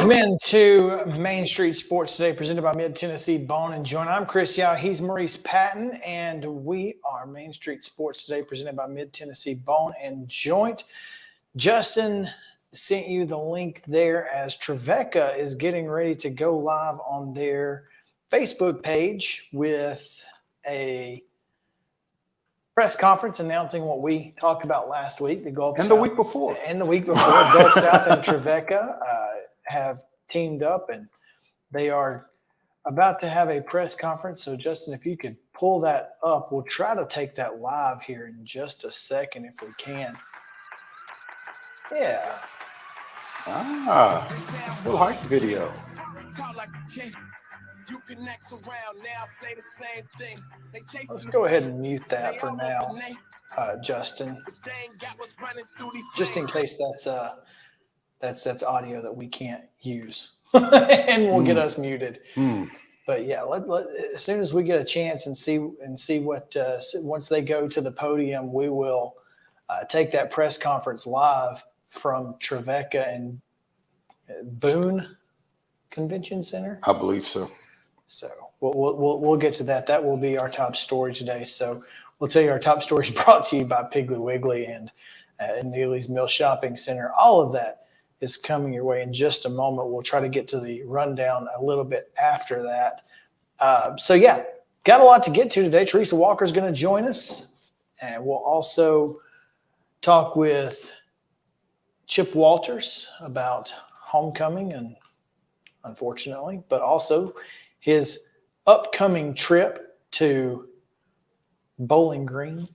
Welcome into Main Street Sports Today, presented by Mid-Tennessee Bone and Joint. I'm Chris Yao. He's Maurice Patton, and we are Main Street Sports Today, presented by Mid-Tennessee Bone and Joint. Justin sent you the link there as TREVECCA is getting ready to go live on their Facebook page with a press conference announcing what we talked about last week, the Gulf South. And the week before. And the week before, Gulf South and TREVECCA have teamed up, and they are about to have a press conference. So, Justin, if you could pull that up, we'll try to take that live here in just a second if we can. Yeah. Little hype video. Let's go ahead and mute that for now, Justin, just in case that's audio that we can't use and will get us muted. But yeah, as soon as we get a chance and see what once they go to the podium, we will take that press conference live from TREVECCA and Boone Convention Center. I believe so. So we'll get to that. That will be our top story today. So we'll tell you our top story is brought to you by Piggly Wiggly and Neely's Mill Shopping Center. All of that is coming your way in just a moment. We'll try to get to the rundown a little bit after that. So yeah, got a lot to get to today. TERESA Walker is going to join us, and we'll also talk with Chip Walters about homecoming, and unfortunately, but also his upcoming trip to Bowling Green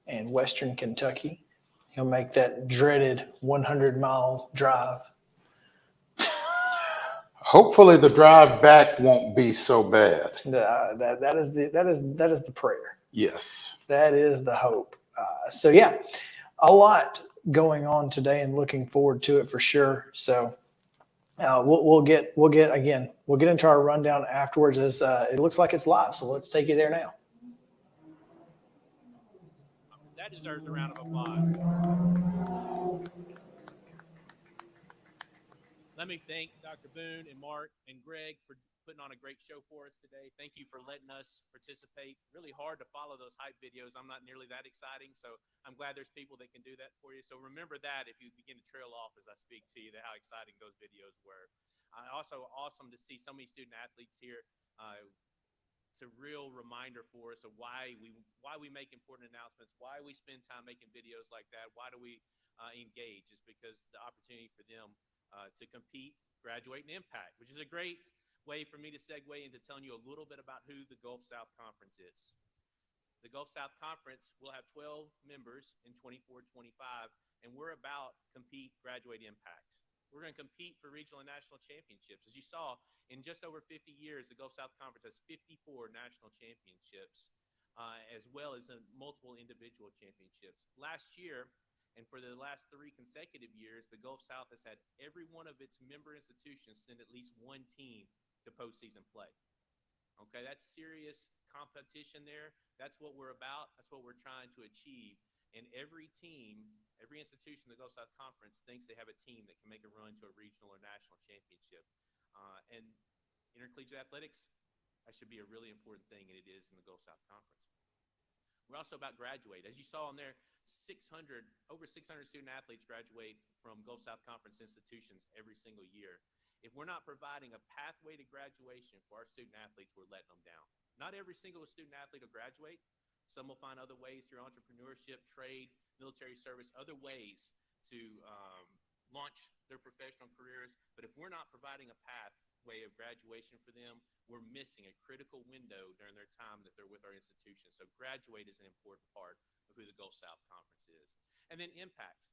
in Western Kentucky. He'll make that dreaded 100-mile drive. Hopefully, the drive back won't be so bad. That is the prayer. Yes, that is the hope. So yeah, a lot going on today, and looking forward to it for sure. So we'll get into our rundown afterwards, as it looks like it's live. So let's take you there now. That deserves a round of applause. Let me thank Dr. Boone and Mark and Greg for putting on a great show for us today. Thank you for letting us participate. Really hard to follow those hype videos. I'm not nearly that exciting, so I'm glad there's people that can do that for you. So remember that if you begin to trail off as I speak to you, how exciting those videos were. Also awesome to see so many student athletes here. It's a real reminder for us of why we make important announcements, why we spend time making videos like that, why do we engage. Is because the opportunity for them to compete, graduate, and impact, which is a great way for me to segue into telling you a little bit about who the Gulf South Conference is. The Gulf South Conference will have 12 members in 24-25, and we're about compete, graduate, impact. We're going to compete for regional and national championships. As you saw, in just over 50 years, the Gulf South Conference has 54 national championships, as well as multiple individual championships. Last year, and for the last 3 consecutive years, the Gulf South has had every one of its member institutions send at least one team to postseason play. Okay, that's serious competition there. That's what we're about. That's what we're trying to achieve. And every team, every institution in the Gulf South Conference thinks they have a team that can make a run to a regional or national championship. And intercollegiate athletics, that should be a really important thing, and it is in the Gulf South Conference. We're also about graduate. As you saw on there, over 600 student athletes graduate from Gulf South Conference institutions every single year. If we're not providing a pathway to graduation for our student athletes, we're letting them down. Not every single student athlete will graduate. Some will find other ways through entrepreneurship, trade, military service, other ways to launch their professional careers. But if we're not providing a pathway of graduation for them, we're missing a critical window during their time that they're with our institution. So graduate is an important part of who the Gulf South Conference is. And then impact.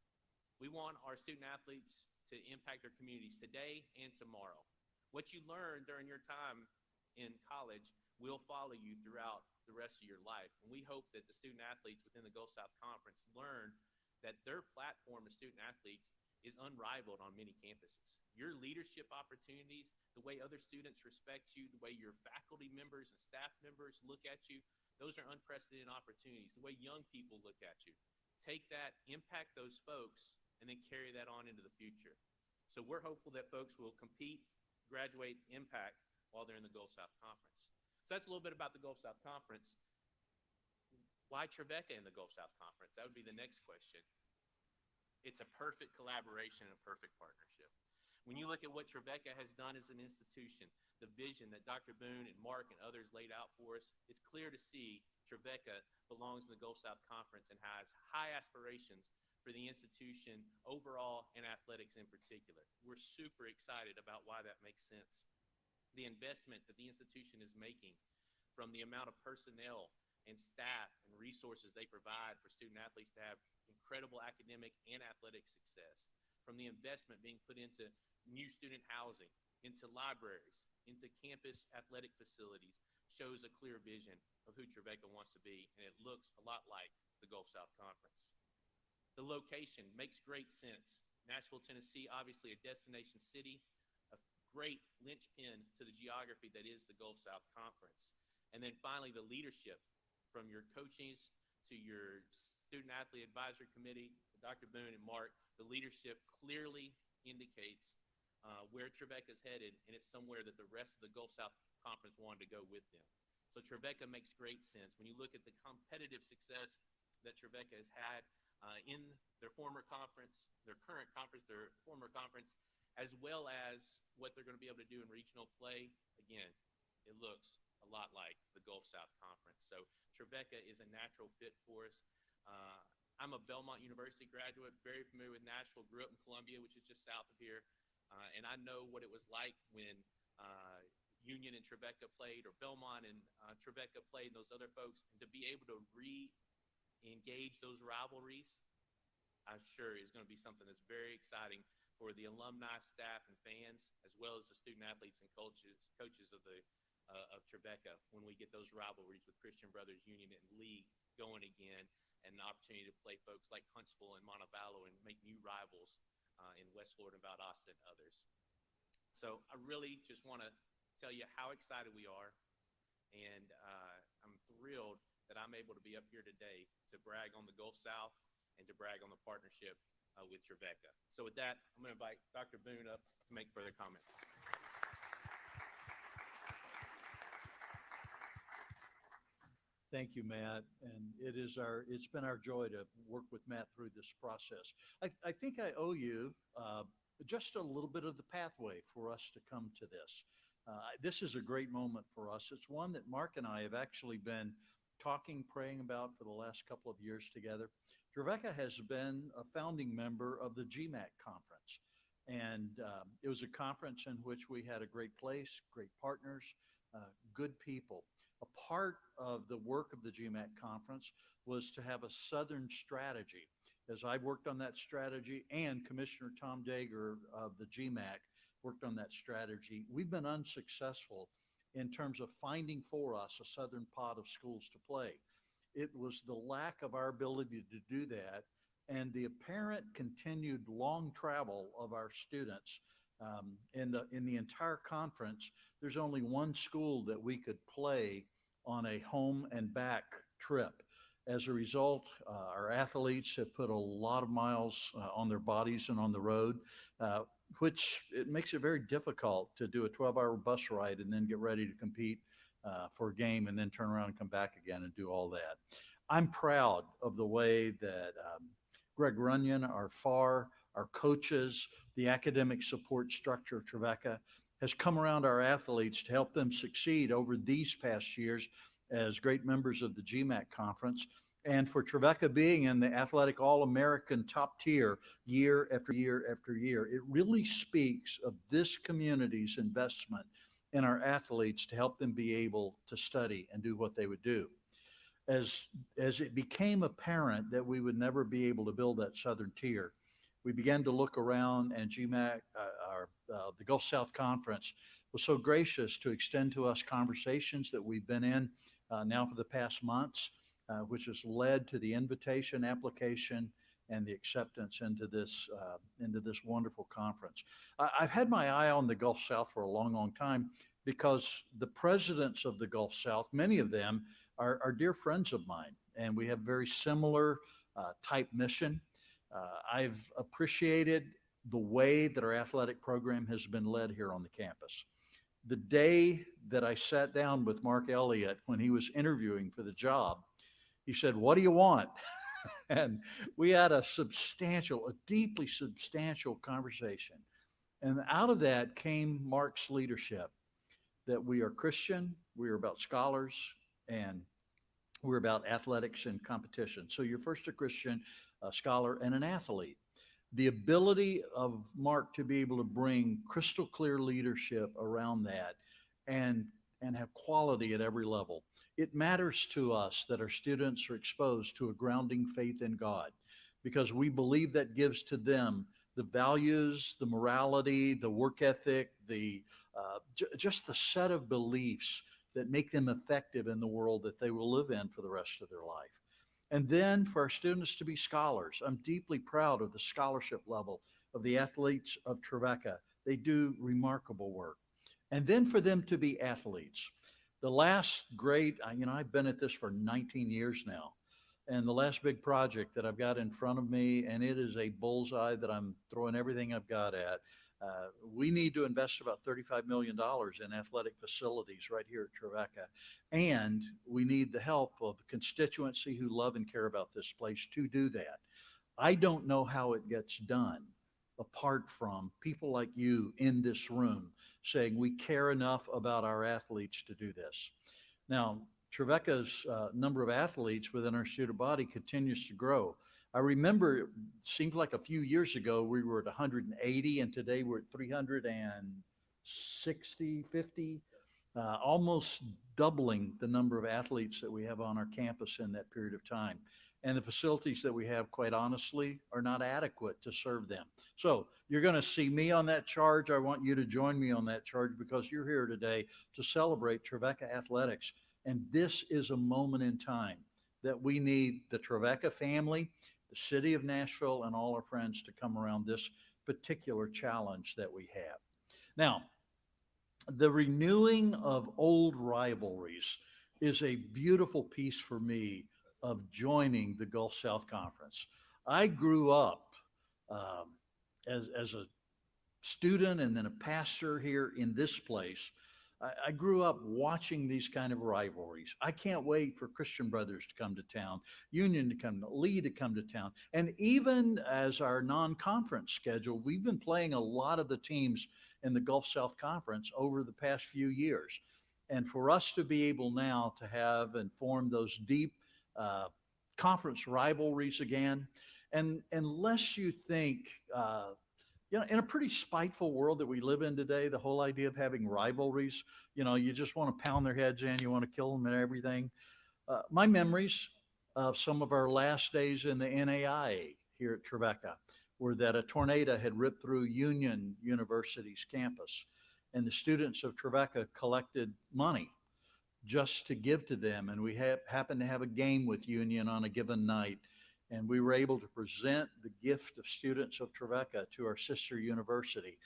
We want our student athletes to impact their communities today and tomorrow. What you learn during your time in college will follow you throughout the rest of your life. And we hope that the student athletes within the Gulf South Conference learn that their platform as student athletes is unrivaled on many campuses. Your leadership opportunities, the way other students respect you, the way your faculty members and staff members look at you, those are unprecedented opportunities. The way young people look at you. Take that, impact those folks, and then carry that on into the future. So we're hopeful that folks will compete, graduate, impact while they're in the Gulf South Conference. So that's a little bit about the Gulf South Conference. Why TREVECCA in the Gulf South Conference? That would be the next question. It's a perfect collaboration and a perfect partnership. When you look at what TREVECCA has done as an institution, the vision that Dr. Boone and Mark and others laid out for us, it's clear to see TREVECCA belongs in the Gulf South Conference and has high aspirations for the institution overall and athletics in particular. We're super excited about why that makes sense. The investment that the institution is making, from the amount of personnel and staff and resources they provide for student athletes to have incredible academic and athletic success, from the investment being put into new student housing, into libraries, into campus athletic facilities, shows a clear vision of who TREVECCA wants to be, and it looks a lot like the Gulf South Conference. The location makes great sense. Nashville, Tennessee, obviously a destination city, a great linchpin to the geography that is the Gulf South Conference. And then finally, the leadership, from your coaches to your student athlete advisory committee, Dr. Boone and Mark, the leadership clearly indicates where TREVECCA is headed, and it's somewhere that the rest of the Gulf South Conference wanted to go with them. So TREVECCA makes great sense. When you look at the competitive success that TREVECCA has had in their former conference, their current conference, their former conference, as well as what they're going to be able to do in regional play, again, it looks a lot like the Gulf South Conference. So TREVECCA is a natural fit for us. I'm a Belmont University graduate, very familiar with Nashville, grew up in Columbia, which is just south of here. And I know what it was like when Union and TREVECCA played, or Belmont and TREVECCA played, and those other folks. And to be able to re-engage those rivalries, I'm sure is going to be something that's very exciting for the alumni, staff, and fans, as well as the student athletes and coaches of TREVECCA, when we get those rivalries with Christian Brothers, Union, and Lee going again, and an opportunity to play folks like Huntsville and Montevallo and make new rivals in West Florida, Valdosta, and others. So I really just want to tell you how excited we are, and I'm thrilled that I'm able to be up here today to brag on the Gulf South and to brag on the partnership with TREVECCA. So with that, I'm going to invite Dr. Boone up to make further comments. Thank you, Matt. And it's been our joy to work with Matt through this process. I think I owe you just a little bit of the pathway for us to come to this. This is a great moment for us. It's one that Mark and I have actually been talking, praying about for the last couple of years together. TREVECCA has been a founding member of the GMAC conference. And it was a conference in which we had a great place, great partners, good people. A part of the work of the GMAC conference was to have a Southern strategy. As I worked on that strategy, and Commissioner Tom Dager of the GMAC worked on that strategy, we've been unsuccessful in terms of finding for us a Southern pot of schools to play. It was the lack of our ability to do that and the apparent continued long travel of our students. In the entire conference, there's only one school that we could play on a home and back trip. As a result, our athletes have put a lot of miles on their bodies and on the road, which it makes it very difficult to do a 12-hour bus ride and then get ready to compete for a game and then turn around and come back again and do all that. I'm proud of the way that Greg Runyon, our FAR, our coaches, the academic support structure of TREVECCA has come around our athletes to help them succeed over these past years as great members of the GMAC conference, and for TREVECCA being in the athletic All-American top tier year after year after year. It really speaks of this community's investment in our athletes to help them be able to study and do what they would do. As it became apparent that we would never be able to build that Southern tier, we began to look around, and GMAC, the Gulf South Conference, was so gracious to extend to us conversations that we've been in now for the past months, which has led to the invitation application and the acceptance into this wonderful conference. I've had my eye on the Gulf South for a long, long time because the presidents of the Gulf South, many of them are dear friends of mine, and we have very similar type mission. I've appreciated the way that our athletic program has been led here on the campus. The day that I sat down with Mark Elliott when he was interviewing for the job, he said, "What do you want?" And we had a deeply substantial conversation. And out of that came Mark's leadership, that we are Christian, we are about scholars, and we're about athletics and competition. So you're first a Christian, a scholar, and an athlete. The ability of Mark to be able to bring crystal clear leadership around that and have quality at every level. It matters to us that our students are exposed to a grounding faith in God, because we believe that gives to them the values, the morality, the work ethic, just the set of beliefs that make them effective in the world that they will live in for the rest of their life. And then for our students to be scholars. I'm deeply proud of the scholarship level of the athletes of TREVECCA. They do remarkable work. And then for them to be athletes. The last great, I've been at this for 19 years now. And the last big project that I've got in front of me, and it is a bullseye that I'm throwing everything I've got at. We need to invest about $35 million in athletic facilities right here at TREVECCA. And we need the help of the constituency who love and care about this place to do that. I don't know how it gets done apart from people like you in this room saying we care enough about our athletes to do this. Now, TREVECCA's number of athletes within our student body continues to grow. I remember it seemed like a few years ago we were at 180, and today we're at 360, 50, almost doubling the number of athletes that we have on our campus in that period of time. And the facilities that we have, quite honestly, are not adequate to serve them. So you're going to see me on that charge. I want you to join me on that charge, because you're here today to celebrate TREVECCA athletics. And this is a moment in time that we need the TREVECCA family, the city of Nashville, and all our friends to come around this particular challenge that we have. Now, the renewing of old rivalries is a beautiful piece for me of joining the Gulf South Conference. I grew up as a student and then a pastor here in this place. I grew up watching these kind of rivalries. I can't wait for Christian Brothers to come to town, Union to come, Lee to come to town. And even as our non-conference schedule, we've been playing a lot of the teams in the Gulf South Conference over the past few years. And for us to be able now to have and form those deep conference rivalries again, and unless you think, in a pretty spiteful world that we live in today, the whole idea of having rivalries, you just want to pound their heads in, you want to kill them and everything. My memories of some of our last days in the NAIA here at TREVECCA were that a tornado had ripped through Union University's campus, and the students of TREVECCA collected money just to give to them. And we happened to have a game with Union on a given night. And we were able to present the gift of students of TREVECCA to our sister university.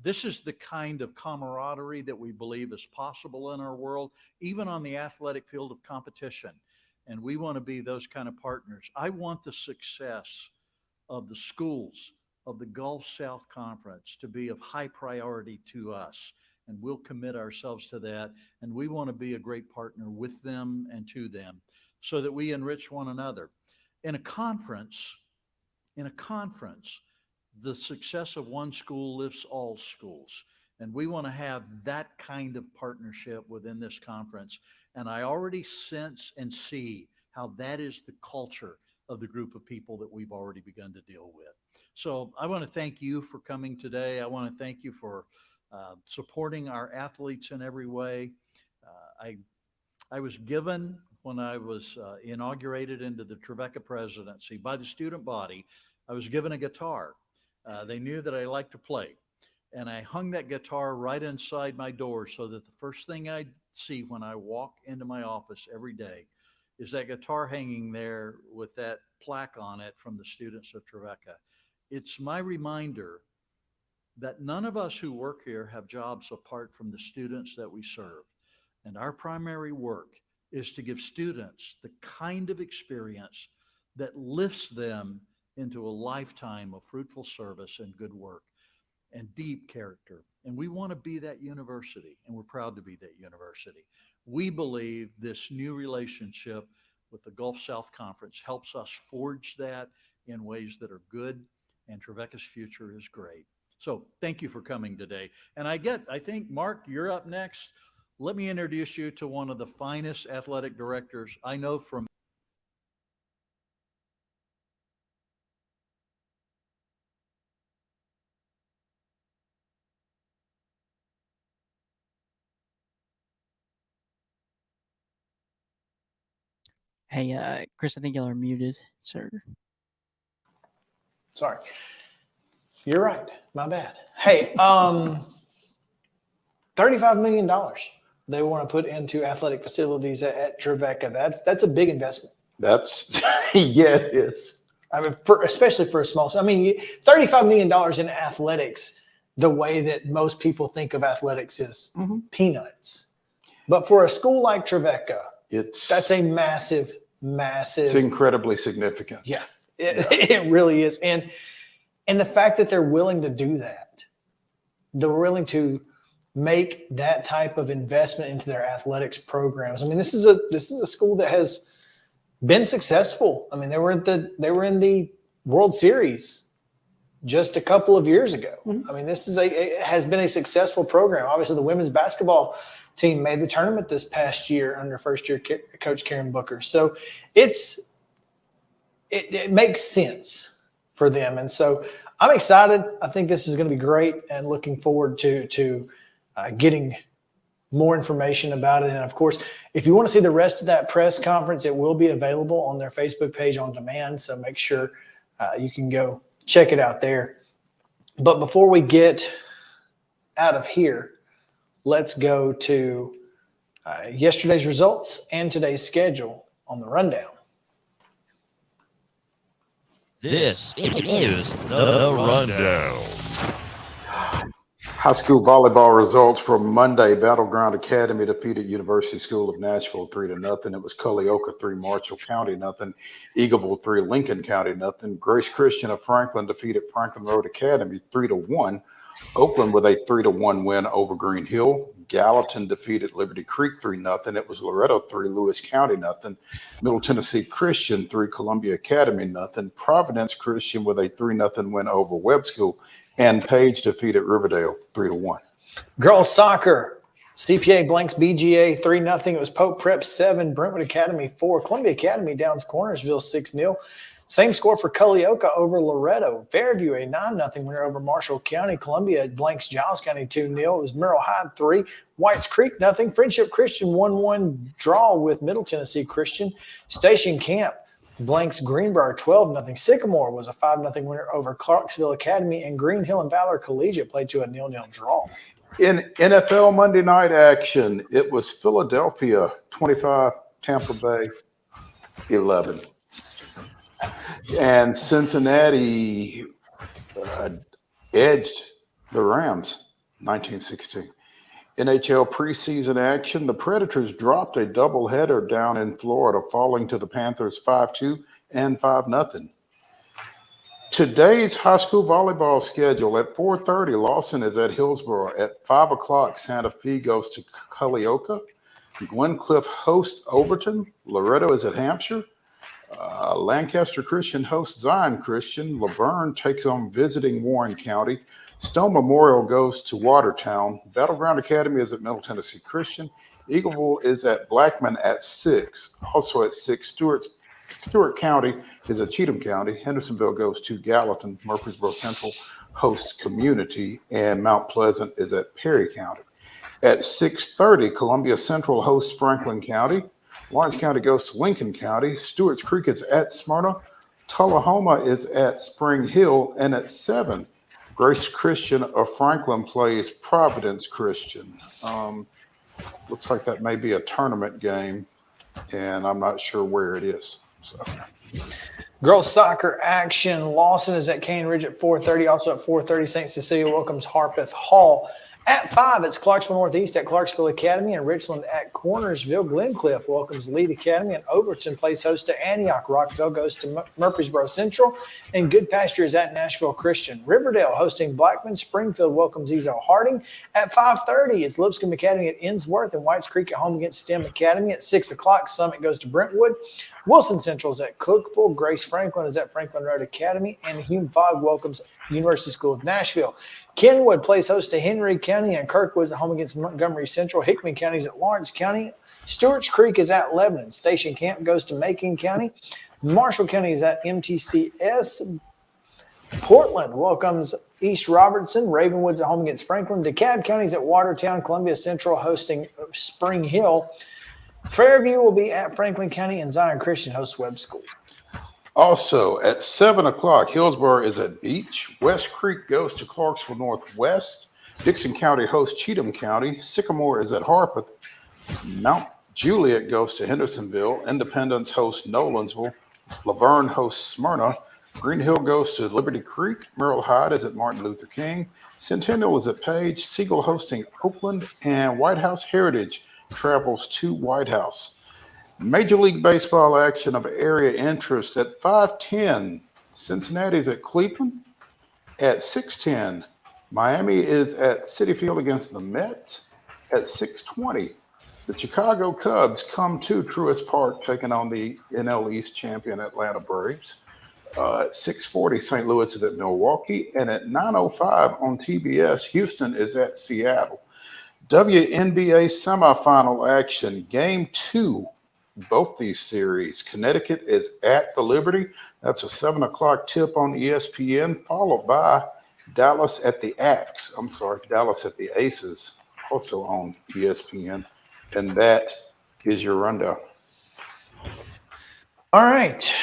This is the kind of camaraderie that we believe is possible in our world, even on the athletic field of competition. And we want to be those kind of partners. I want the success of the schools of the Gulf South Conference to be of high priority to us. And we'll commit ourselves to that. And we want to be a great partner with them and to them so that we enrich one another. In a conference, the success of one school lifts all schools. And we want to have that kind of partnership within this conference. And I already sense and see how that is the culture of the group of people that we've already begun to deal with. So I want to thank you for coming today. I want to thank you for supporting our athletes in every way. I was given, when I was inaugurated into the TREVECCA presidency by the student body, I was given a guitar. They knew that I liked to play. And I hung that guitar right inside my door so that the first thing I'd see when I walk into my office every day is that guitar hanging there with that plaque on it from the students of TREVECCA. It's my reminder that none of us who work here have jobs apart from the students that we serve. And our primary work is to give students the kind of experience that lifts them into a lifetime of fruitful service and good work and deep character. And we want to be that university, and we're proud to be that university. We believe this new relationship with the Gulf South Conference helps us forge that in ways that are good, and TREVECCA's future is great. So thank you for coming today. And I think, Mark, you're up next. Let me introduce you to one of the finest athletic directors I know from Hey, Chris, I think y'all are muted, sir. Sorry. You're right. My bad. Hey, $35 million they want to put into athletic facilities at TREVECCA. That's a big investment. That's, yeah, it is. I mean, especially for a small, I mean, $35 million in athletics, the way that most people think of athletics is peanuts. But for a school like TREVECCA, that's a massive. It's incredibly significant. Yeah, it really is. And the fact that they're willing to do that, they're willing to make that type of investment into their athletics programs. I mean, this is a school that has been successful. I mean, they were in the World Series just a couple of years ago. I mean, it has been a successful program. Obviously, the women's basketball team made the tournament this past year under first-year coach Karen Booker. So it makes sense for them. And so I'm excited. I think this is going to be great, and looking forward to getting more information about it. And of course, if you want to see the rest of that press conference, it will be available on their Facebook page on demand. So make sure you can go check it out there. But before we get out of here, let's go to yesterday's results and today's schedule on the rundown. This is the rundown. High school volleyball results from Monday. Battleground Academy defeated University School of Nashville 3-0. It was Culleoka 3, Marshall County 0. Eagleville 3, Lincoln County 0. Grace Christian of Franklin defeated Franklin Road Academy 3-1. Oakland with a 3-1 win over Green Hill. Gallatin defeated Liberty Creek 3-0. It was Loretto 3, Lewis County 0. Middle Tennessee Christian 3, Columbia Academy 0. Providence Christian with a 3-0 win over Webb School. And Page defeated Riverdale 3-1. Girls soccer, CPA blanks BGA 3-0. It was Pope Prep 7, Brentwood Academy 4, Columbia Academy downs Cornersville 6-0. Same score for Culleoka over Loretto. Fairview a 9-0 winner over Marshall County. Columbia blanks Giles County 2-0. It was Merrill Hyde 3, Whites Creek 0. Friendship Christian 1-1 draw with Middle Tennessee Christian. Station Camp blanks Greenbrier 12-0. Sycamore was a 5-0 winner over Clarksville Academy, and Green Hill and Valor Collegiate played to a 0-0 draw. In NFL Monday night action, it was Philadelphia 25, Tampa Bay 11. And Cincinnati edged the Rams 19-16. NHL preseason action, the Predators dropped a doubleheader down in Florida, falling to the Panthers 5-2 and 5-0. Today's high school volleyball schedule: at 4:30, Lawson is at Hillsborough. At 5 o'clock, Santa Fe goes to Culleoka. Glencliff hosts Overton. Loretto is at Hampshire. Lancaster Christian hosts Zion Christian. Laverne takes on visiting Warren County. Stone Memorial goes to Watertown. Battleground Academy is at Middle Tennessee Christian. Eagleville is at Blackman at 6. Also at 6, Stewart County is at Cheatham County. Hendersonville goes to Gallatin. Murfreesboro Central hosts Community. And Mount Pleasant is at Perry County. At 6:30, Columbia Central hosts Franklin County. Lawrence County goes to Lincoln County. Stewart's Creek is at Smyrna. Tullahoma is at Spring Hill. And at 7, Grace Christian of Franklin plays Providence Christian. Looks like that may be a tournament game, and I'm not sure where it is. So. Girls soccer action. Lawson is at Cane Ridge at 4:30. Also at 4:30, St. Cecilia welcomes Harpeth Hall. At 5, it's Clarksville Northeast at Clarksville Academy, and Richland at Cornersville. Glencliff welcomes Lead Academy, and Overton plays host to Antioch. Rockville goes to Murfreesboro Central, and Good Pasture is at Nashville Christian. Riverdale hosting Blackman. Springfield welcomes Ezel Harding. At 5:30, it's Lipscomb Academy at Innsworth, and Whites Creek at home against STEM Academy. At 6 o'clock, Summit goes to Brentwood. Wilson Central is at Cookville. Grace Franklin is at Franklin Road Academy, and Hume Fogg welcomes University School of Nashville. Kenwood plays host to Henry County, and Kirkwood's at home against Montgomery Central. Hickman County is at Lawrence County. Stewart's Creek is at Lebanon. Station Camp goes to Macon County. Marshall County is at MTCS. Portland welcomes East Robertson. Ravenwood's at home against Franklin. DeKalb County is at Watertown. Columbia Central hosting Spring Hill. Fairview will be at Franklin County, and Zion Christian hosts Webb School. Also at 7 o'clock, Hillsborough is at Beach. West Creek goes to Clarksville Northwest. Dixon County hosts Cheatham County. Sycamore is at Harpeth. Mount Juliet goes to Hendersonville. Independence hosts Nolansville. Laverne hosts Smyrna. Green Hill goes to Liberty Creek. Merle Hyde is at Martin Luther King. Centennial is at Page. Siegel hosting Oakland. And White House Heritage travels to White House. Major League Baseball action of area interest at 5:10. Cincinnati's at Cleveland. At 6:10, Miami is at Citi Field against the Mets. At 6:20, the Chicago Cubs come to Truist Park, taking on the NL East champion Atlanta Braves. At 6:40, St. Louis is at Milwaukee. And at 9:05 on TBS, Houston is at Seattle. WNBA semifinal action, Game 2. Both these series. Connecticut is at the Liberty. That's a 7 o'clock tip on ESPN, followed by Dallas at the Aces, also on ESPN. And that is your rundown. All right.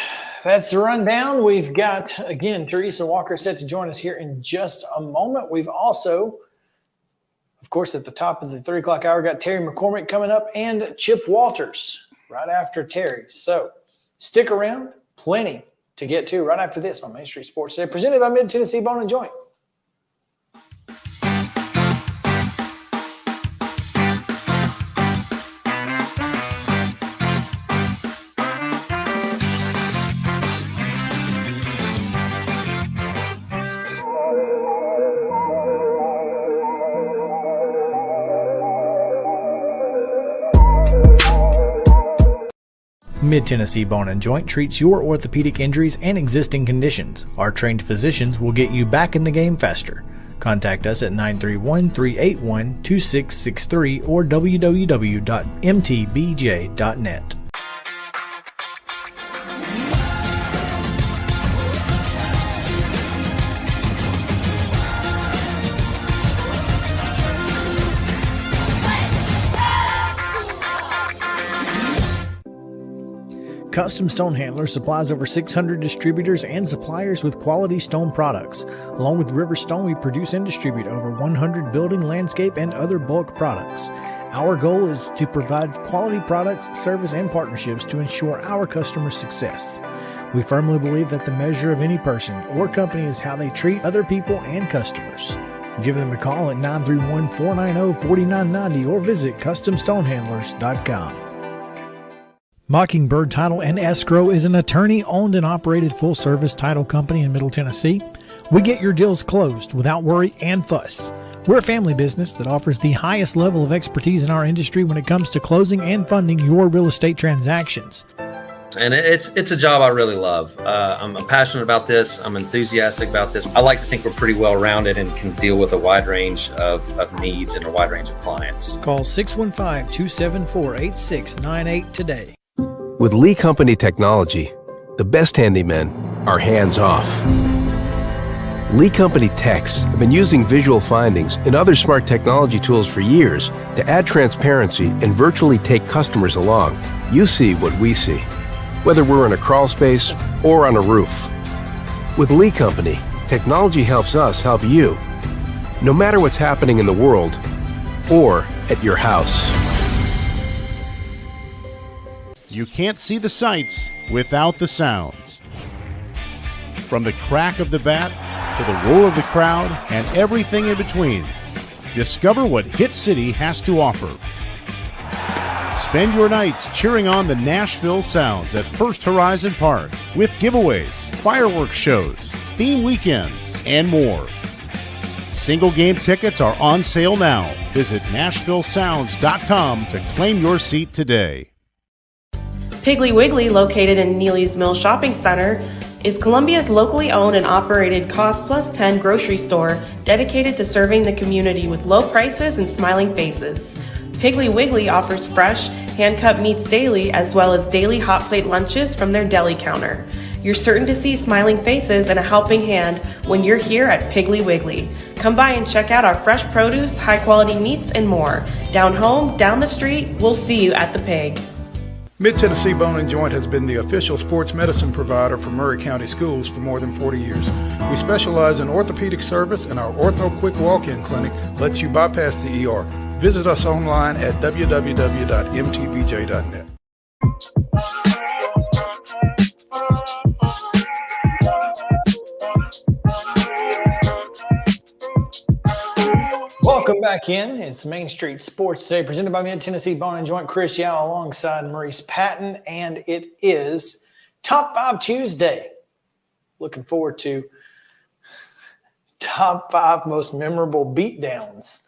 That's the rundown. We've got, again, Teresa Walker set to join us here in just a moment. We've also, of course, at the top of the 3 o'clock hour, got Terry McCormick coming up and Chip Walters right after Terry. So stick around. Plenty to get to right after this on Main Street Sports Today, presented by Mid-Tennessee Bone and Joint. Mid-Tennessee Bone and Joint treats your orthopedic injuries and existing conditions. Our trained physicians will get you back in the game faster. Contact us at 931-381-2663 or www.mtbj.net. Custom Stone Handler supplies over 600 distributors and suppliers with quality stone products. Along with River Stone, we produce and distribute over 100 building, landscape, and other bulk products. Our goal is to provide quality products, service, and partnerships to ensure our customers' success. We firmly believe that the measure of any person or company is how they treat other people and customers. Give them a call at 931-490-4990 or visit CustomStonehandlers.com. Mockingbird Title and Escrow is an attorney-owned and operated full-service title company in Middle Tennessee. We get your deals closed without worry and fuss. We're a family business that offers the highest level of expertise in our industry when it comes to closing and funding your real estate transactions. And it's a job I really love. I'm passionate about this. I'm enthusiastic about this. I like to think we're pretty well-rounded and can deal with a wide range of needs and a wide range of clients. Call 615-274-8698 today. With Lee Company technology, the best handymen are hands-off. Lee Company techs have been using visual findings and other smart technology tools for years to add transparency and virtually take customers along. You see what we see, whether we're in a crawl space or on a roof. With Lee Company, technology helps us help you, no matter what's happening in the world or at your house. You can't see the sights without the sounds. From the crack of the bat to the roar of the crowd and everything in between, Discover what Hit City has to offer. Spend your nights cheering on the Nashville Sounds at First Horizon Park with giveaways, fireworks shows, theme weekends, and more. Single game tickets are on sale now. Visit NashvilleSounds.com to claim your seat today. Piggly Wiggly, located in Neely's Mill Shopping Center, is Columbia's locally owned and operated Cost Plus 10 grocery store dedicated to serving the community with low prices and smiling faces. Piggly Wiggly offers fresh, hand-cut meats daily as well as daily hot plate lunches from their deli counter. You're certain to see smiling faces and a helping hand when you're here at Piggly Wiggly. Come by and check out our fresh produce, high-quality meats, and more. Down home, down the street, we'll see you at the Pig. Mid-Tennessee Bone and Joint has been the official sports medicine provider for Murray County Schools for more than 40 years. We specialize in orthopedic service, and our Ortho Quick Walk-In Clinic lets you bypass the ER. Visit us online at www.mtbj.net. Welcome back in. It's Main Street Sports today, presented by Mid-Tennessee Bone and Joint. Chris Yao alongside Maurice Patton, and it is Top 5 Tuesday. Looking forward to Top 5 most memorable beatdowns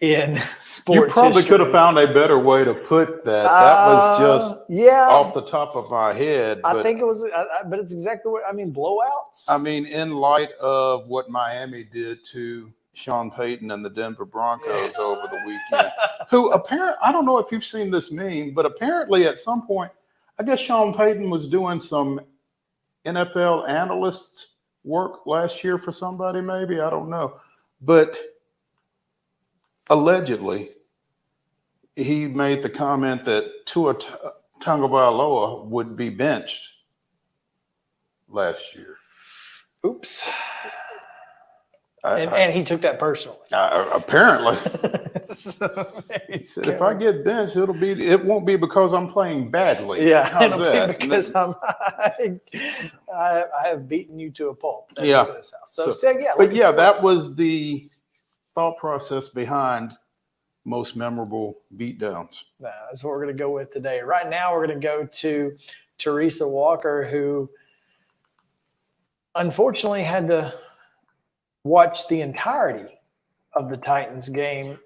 in sports You probably history. could have found a better way to put that. That was just yeah, off the top of my head. I but, think it was, but it's exactly what I mean. Blowouts. I mean, in light of what Miami did to Sean Payton and the Denver Broncos over the weekend, who apparently, I don't know if you've seen this meme, but apparently at some point, I guess Sean Payton was doing some NFL analyst work last year for somebody, maybe, I don't know. But allegedly, he made the comment that Tua Tagovailoa would be benched last year. Oops. And he took that personally. Apparently. So, he said, if I get benched, it won't be because I'm playing badly. yeah, How's it'll that? be because I have beaten you to a pulp. That Yeah. is this house. So yeah. But yeah, that was the thought process behind most memorable beatdowns. That's what we're going to go with today. Right now, we're going to go to TERESA Walker, who unfortunately had to watch the entirety of the Titans game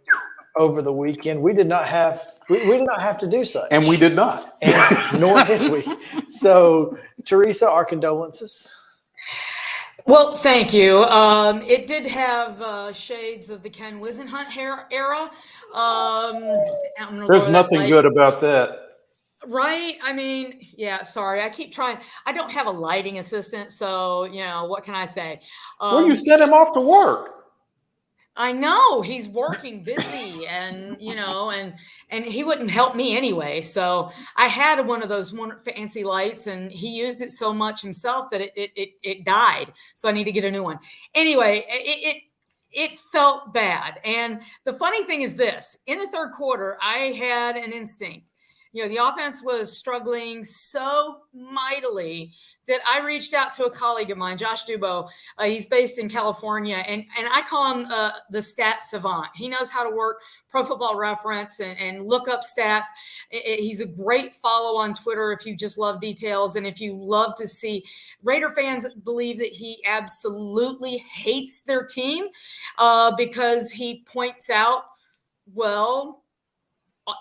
over the weekend. We did not have to do such. And we did not. And nor did we. So, TERESA, our condolences. Well, thank you. It did have shades of the Ken Wisenhunt era. There's nothing good about that. Right? I mean, yeah, sorry. I keep trying. I don't have a lighting assistant, so, what can I say? Well, you sent him off to work. I know he's working busy and, and he wouldn't help me anyway. So I had one of those fancy lights and he used it so much himself that it died. So I need to get a new one. Anyway, it felt bad. And the funny thing is this: in the third quarter, I had an instinct. The offense was struggling so mightily that I reached out to a colleague of mine, Josh Dubow. He's based in California, and I call him the stat savant. He knows how to work Pro Football Reference and look up stats. He's a great follow on Twitter if you just love details and if you love to see. Raider fans believe that he absolutely hates their team because he points out,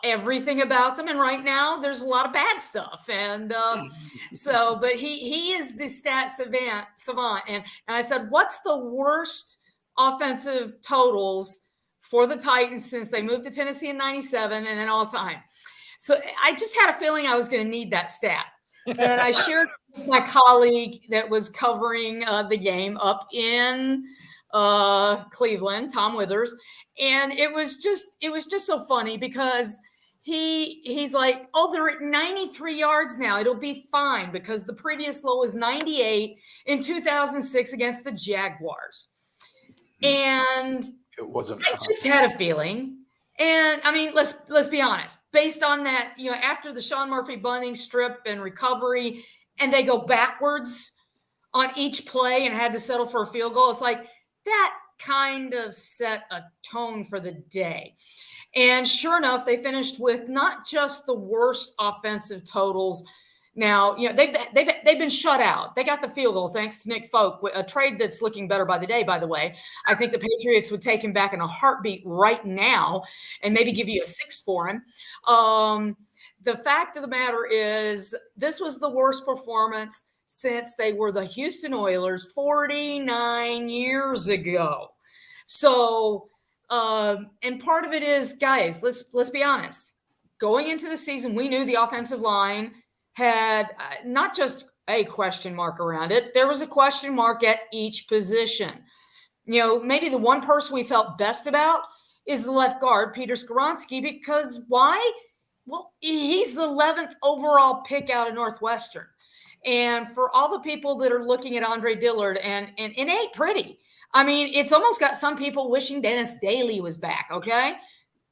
everything about them, and right now there's a lot of bad stuff, and but he is the stat savant, and I said, what's the worst offensive totals for the Titans since they moved to Tennessee in '97 and then all time? So I just had a feeling I was going to need that stat, and I shared with my colleague that was covering the game up in Cleveland, Tom Withers. And it was just so funny because he's like, they're at 93 yards now. It'll be fine because the previous low was 98 in 2006 against the Jaguars. And it wasn't. I just had a feeling. And I mean, let's be honest. Based on that, after the Sean Murphy bunting strip and recovery, and they go backwards on each play and had to settle for a field goal, it's like kind of set a tone for the day. And sure enough, they finished with not just the worst offensive totals. Now, they've been shut out. They got the field goal thanks to Nick Folk, a trade that's looking better by the day, by the way. I think the Patriots would take him back in a heartbeat right now and maybe give you a 6 for him. The fact of the matter is, this was the worst performance since they were the Houston Oilers 49 years ago. So, and part of it is, guys, let's be honest. Going into the season, we knew the offensive line had not just a question mark around it. There was a question mark at each position. Maybe the one person we felt best about is the left guard, Peter Skoronski, because why? Well, he's the 11th overall pick out of Northwestern. And for all the people that are looking at Andre Dillard, and it ain't pretty. I mean, it's almost got some people wishing Dennis Daly was back, okay?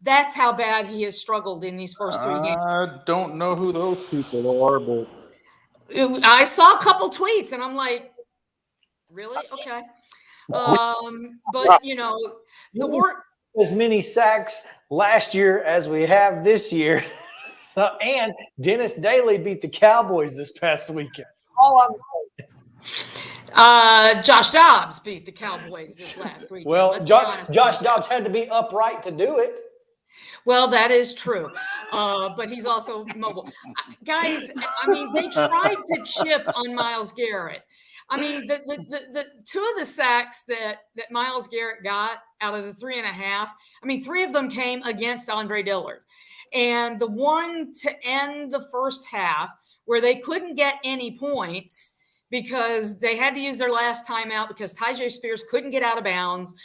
That's how bad he has struggled in these first 3 games. I don't know who those people are, but I saw a couple tweets, and I'm like, really? Okay. But, the work. As many sacks last year as we have this year. And Dennis Daly beat the Cowboys this past weekend. All I'm saying. Josh Dobbs beat the Cowboys this last week. Well, Josh Dobbs had to be upright to do it. Well, that is true. But he's also mobile. Guys, I mean, they tried to chip on Myles Garrett. I mean, the 2 of the sacks that Myles Garrett got out of the 3.5, 3 of them came against Andre Dillard. And the one to end the first half where they couldn't get any points because they had to use their last timeout because Tyjae Spears couldn't get out of bounds.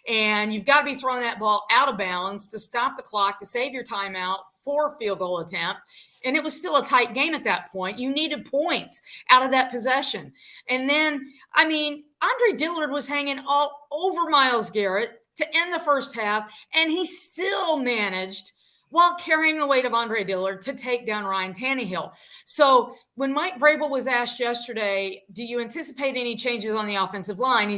And you've got to be throwing that ball out of bounds to stop the clock, to save your timeout for a field goal attempt. And it was still a tight game at that point. You needed points out of that possession. And then, Andre Dillard was hanging all over Myles Garrett to end the first half, and he still managed, while carrying the weight of Andre Dillard, to take down Ryan Tannehill. So when Mike Vrabel was asked yesterday, do you anticipate any changes on the offensive line?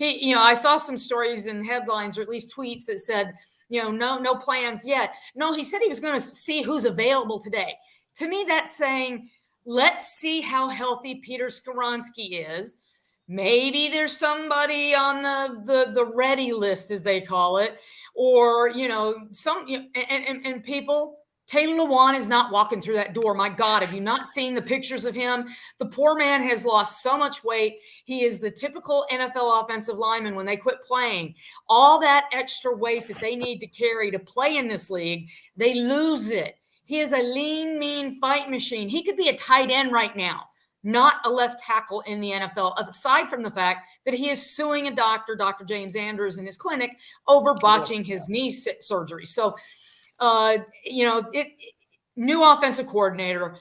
I saw some stories and headlines, or at least tweets that said, no plans yet. No, he said he was going to see who's available today. To me, that's saying, let's see how healthy Peter Skoronski is. Maybe there's somebody on the ready list, as they call it, or, and people, Taylor Lewan is not walking through that door. My God, have you not seen the pictures of him? The poor man has lost so much weight. He is the typical NFL offensive lineman when they quit playing. All that extra weight that they need to carry to play in this league, they lose it. He is a lean, mean fight machine. He could be a tight end right now, not a left tackle in the NFL, aside from the fact that he is suing a doctor, Dr. James Andrews, in his clinic over botching his knee surgery. So, new offensive coordinator,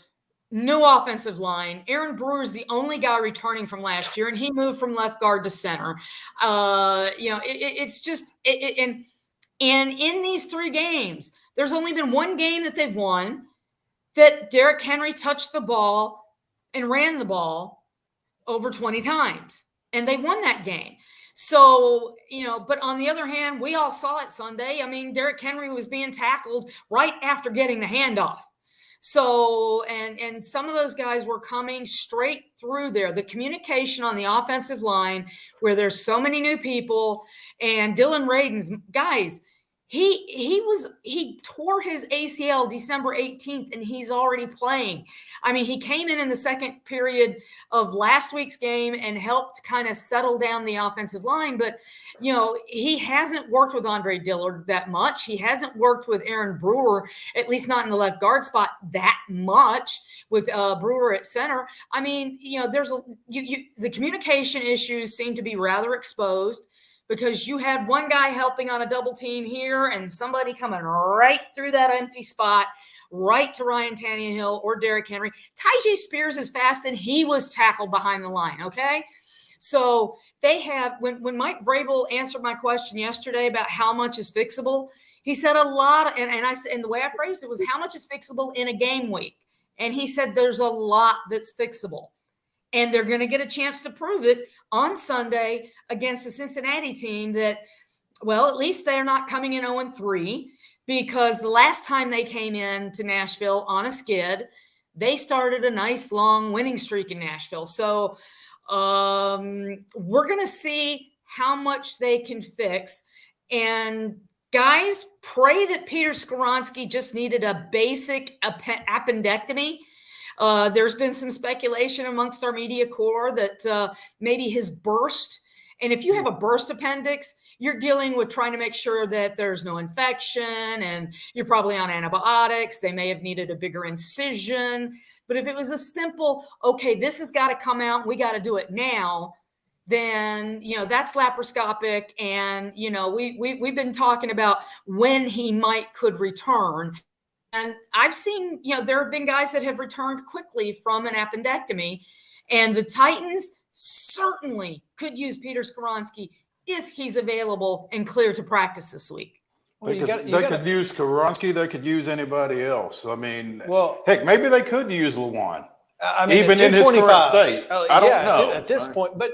new offensive line. Aaron Brewer is the only guy returning from last year, and he moved from left guard to center. It's just and in these 3 games, there's only been one game that they've won that Derrick Henry touched the ball and ran the ball over 20 times, and they won that game. So, but on the other hand, we all saw it Sunday. Derrick Henry was being tackled right after getting the handoff. So, and some of those guys were coming straight through there. The communication on the offensive line, where there's so many new people, and Dylan Radin's guys, he tore his ACL December 18th, and he's already playing. He came in the second period of last week's game and helped kind of settle down the offensive line. But, he hasn't worked with Andre Dillard that much. He hasn't worked with Aaron Brewer, at least not in the left guard spot, that much, with Brewer at center. There's the communication issues seem to be rather exposed, because you had one guy helping on a double team here and somebody coming right through that empty spot, right to Ryan Tannehill or Derrick Henry. Tyjae Spears is fast, and he was tackled behind the line, okay? So they have, when Mike Vrabel answered my question yesterday about how much is fixable, he said a lot, and the way I phrased it was, how much is fixable in a game week? And he said there's a lot that's fixable. And they're going to get a chance to prove it on Sunday against the Cincinnati team that, well, at least they're not coming in 0-3, because the last time they came in to Nashville on a skid, they started a nice long winning streak in Nashville. So we're going to see how much they can fix. And guys, pray that Peter Skoronski just needed a basic appendectomy. There's been some speculation amongst our media corps that maybe his burst, and if you have a burst appendix, you're dealing with trying to make sure that there's no infection, and you're probably on antibiotics. They may have needed a bigger incision. But if it was a simple, okay, this has got to come out, we got to do it now, then, that's laparoscopic. And, we've been talking about when he could return. And I've seen, there have been guys that have returned quickly from an appendectomy, and the Titans certainly could use Peter Skoronski if he's available and clear to practice this week. They could use Skoronski. They could use anybody else. I mean, heck, maybe they could use Lewan. I mean, even in his current state. I don't know at this point. But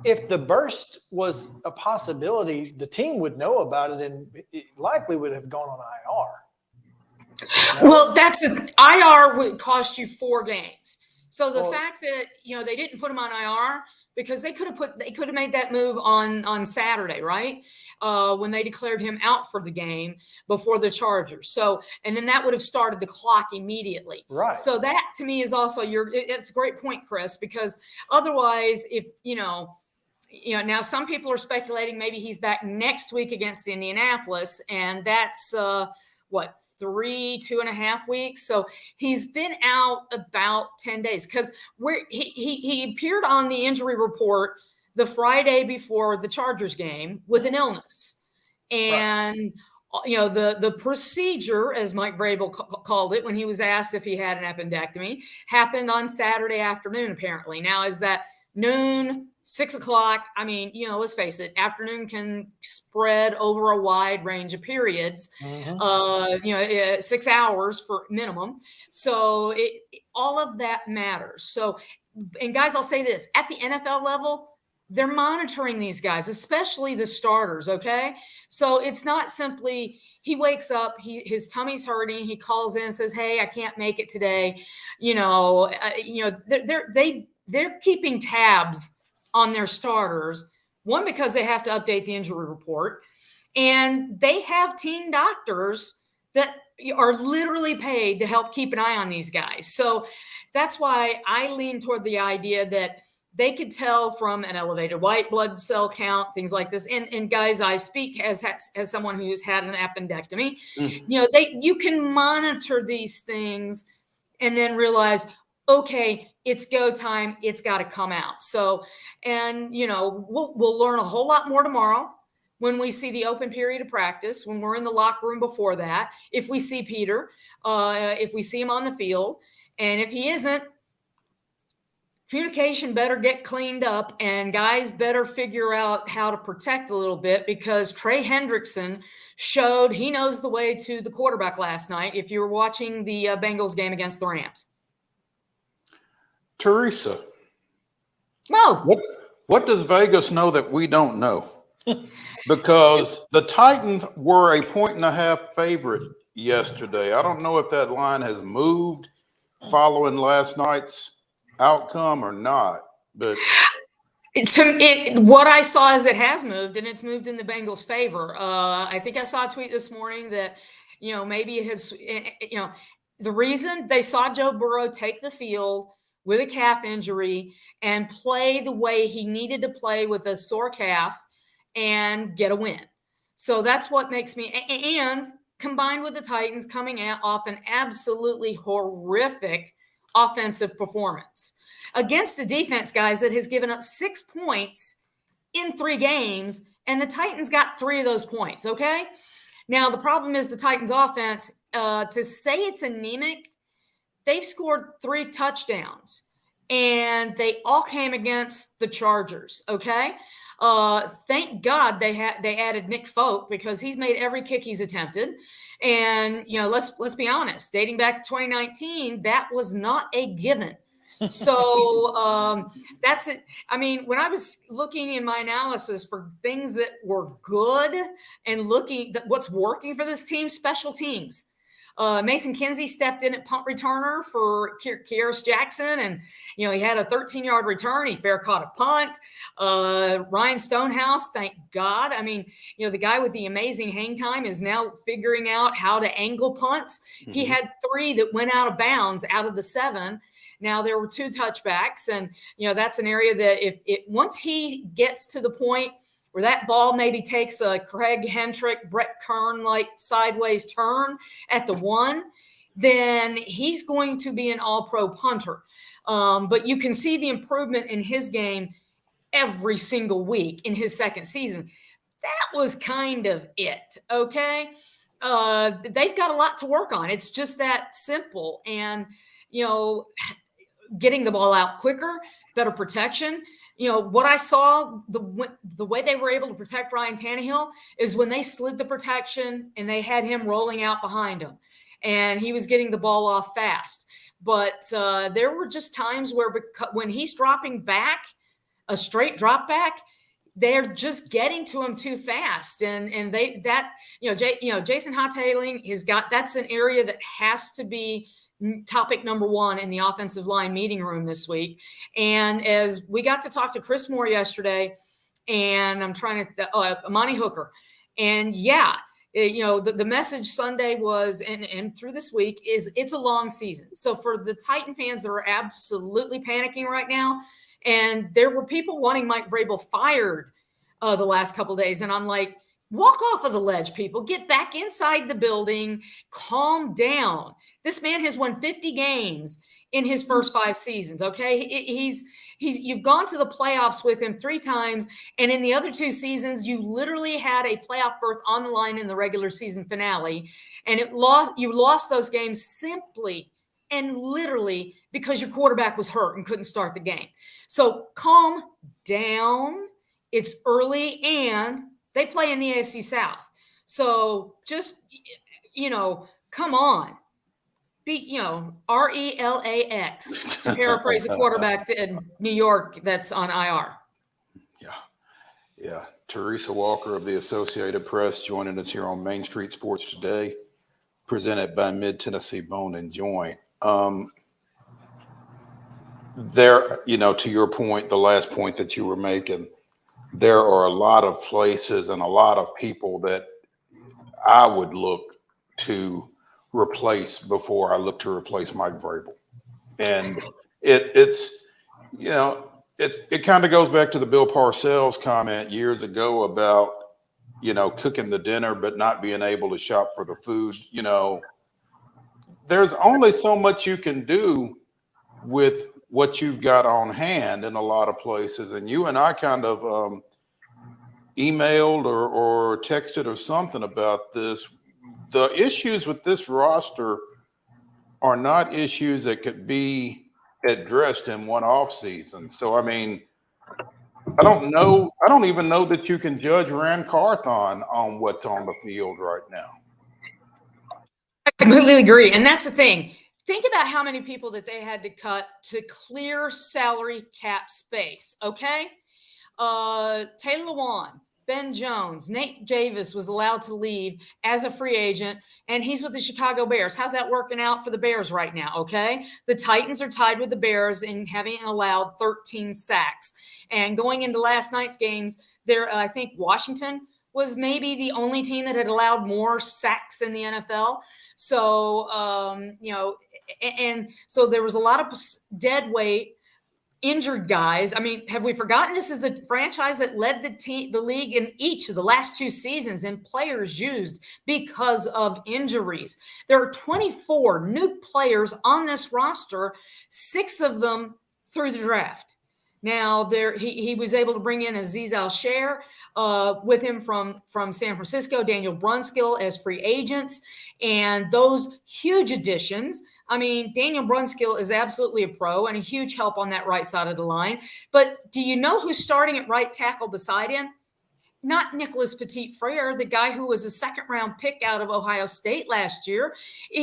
if the burst was a possibility, the team would know about it, and it likely would have gone on IR. No? Well, IR would cost you 4 games. So the fact that they didn't put him on IR, because they could have made that move on Saturday, right? When they declared him out for the game before the Chargers. So, and then that would have started the clock immediately. Right. So that to me is also it's a great point, Chris, because otherwise, if now some people are speculating maybe he's back next week against Indianapolis, and that's 2.5 weeks. So he's been out about 10 days, because he appeared on the injury report the Friday before the Chargers game with an illness. And, the procedure, as Mike Vrabel called it when he was asked if he had an appendectomy, happened on Saturday afternoon, apparently. Now, is that noon, 6 o'clock? I mean, let's face it, afternoon can spread over a wide range of periods, 6 hours for minimum. So all of that matters. So, and guys, I'll say this, at the NFL level, they're monitoring these guys, especially the starters. Okay. So it's not simply he wakes up, his tummy's hurting, he calls in and says, hey, I can't make it today. They're keeping tabs on their starters, one, because they have to update the injury report, and they have team doctors that are literally paid to help keep an eye on these guys. So that's why I lean toward the idea that they could tell from an elevated white blood cell count, things like this. And guys, I speak as someone who's had an appendectomy. You can monitor these things and then realize, okay, it's go time. It's got to come out. So, and we'll learn a whole lot more tomorrow when we see the open period of practice, when we're in the locker room before that, if we see Peter, if we see him on the field, and if he isn't, communication better get cleaned up, and guys better figure out how to protect a little bit, because Trey Hendrickson showed he knows the way to the quarterback last night, if you were watching the Bengals game against the Rams. TERESA. No. What does Vegas know that we don't know? Because the Titans were a 1.5 favorite yesterday. I don't know if that line has moved following last night's outcome or not, but what I saw is it has moved, and it's moved in the Bengals' favor. I think I saw a tweet this morning that maybe it has the reason they saw Joe Burrow take the field with a calf injury and play the way he needed to play with a sore calf and get a win. So that's what makes me, and combined with the Titans coming off an absolutely horrific offensive performance against the defense, guys, that has given up 6 points in 3 games, and the Titans got 3 of those points. Okay. Now the problem is the Titans offense, to say it's anemic, they've scored 3 touchdowns, and they all came against the Chargers. Okay. Thank God they added Nick Folk, because he's made every kick he's attempted. And, let's be honest, dating back to 2019, that was not a given. So that's it. I mean, when I was looking in my analysis for things that were good and looking at what's working for this team, special teams. Mason Kinsey stepped in at punt returner for Kieris Jackson, and he had a 13-yard return. He fair caught a punt. Ryan Stonehouse, thank God. I mean, the guy with the amazing hang time is now figuring out how to angle punts. Mm-hmm. He had 3 that went out of bounds out of the 7. Now there were 2 touchbacks, and that's an area that if once he gets to the point where that ball maybe takes a Craig Hentrick, Brett Kern like sideways turn at the 1, then he's going to be an all-pro punter. But you can see the improvement in his game every single week in his second season. That was kind of it, okay? They've got a lot to work on. It's just that simple. And, getting the ball out quicker, better protection. What I saw, the way they were able to protect Ryan Tannehill is when they slid the protection and they had him rolling out behind him, and he was getting the ball off fast. But there were just times where when he's dropping back, a straight drop back, they're just getting to him too fast. And Jason Hotailing that's an area that has to be topic number 1 in the offensive line meeting room this week. And as we got to talk to Chris Moore yesterday, and I'm trying to Amani Hooker, and the message Sunday was, and through this week, is it's a long season. So for the Titan fans that are absolutely panicking right now, and there were people wanting Mike Vrabel fired the last couple of days, and I'm like, walk off of the ledge, people. Get back inside the building. Calm down. This man has won 50 games in his first 5 seasons, okay? You've gone to the playoffs with him 3 times, and in the other 2 seasons, you literally had a playoff berth on the line in the regular season finale, and you lost those games simply and literally because your quarterback was hurt and couldn't start the game. So calm down. It's early, and they play in the AFC South. So just, come on. Be, RELAX, to paraphrase a quarterback in New York that's on IR. Yeah. Teresa Walker of the Associated Press joining us here on Main Street Sports Today, presented by Mid-Tennessee Bone and Joint. There, to your point, the last point that you were making, there are a lot of places and a lot of people that I would look to replace before I look to replace Mike Vrabel. And it kind of goes back to the Bill Parcells comment years ago about, cooking the dinner, but not being able to shop for the food. There's only so much you can do with what you've got on hand in a lot of places. And you and I kind of emailed or texted or something about this. The issues with this roster are not issues that could be addressed in one off season. So, I mean, I don't even know that you can judge Rand Carthon on what's on the field right now. I completely agree. And that's the thing. Think about how many people that they had to cut to clear salary cap space, okay? Taylor Lewan, Ben Jones, Nate Javis was allowed to leave as a free agent, and he's with the Chicago Bears. How's that working out for the Bears right now, okay? The Titans are tied with the Bears in having allowed 13 sacks. And going into last night's games, I think Washington was maybe the only team that had allowed more sacks in the NFL. So, and so there was a lot of dead weight, injured guys. I mean, have we forgotten this is the franchise that led the league in each of the last 2 seasons in players used because of injuries? There are 24 new players on this roster, 6 of them through the draft. Now, he was able to bring in Azeez Al-Shaair with him from San Francisco, Daniel Brunskill as free agents, and those huge additions. I mean, Daniel Brunskill is absolutely a pro and a huge help on that right side of the line. But do you know who's starting at right tackle beside him? not Nicholas Petit-Frere, the guy who was a second-round pick out of Ohio State last year,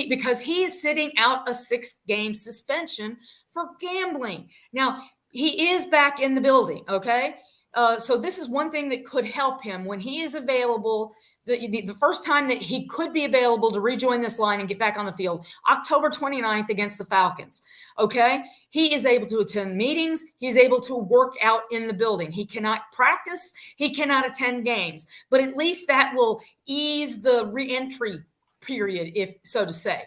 because he is sitting out a 6-game suspension for gambling. Now, he is back in the building, okay? So this is one thing that could help him when he is available. The first time that he could be available to rejoin this line and get back on the field, October 29th against the Falcons. Okay. He is able to attend meetings. He's able to work out in the building. He cannot practice. He cannot attend games, but at least that will ease the reentry period, if so to say.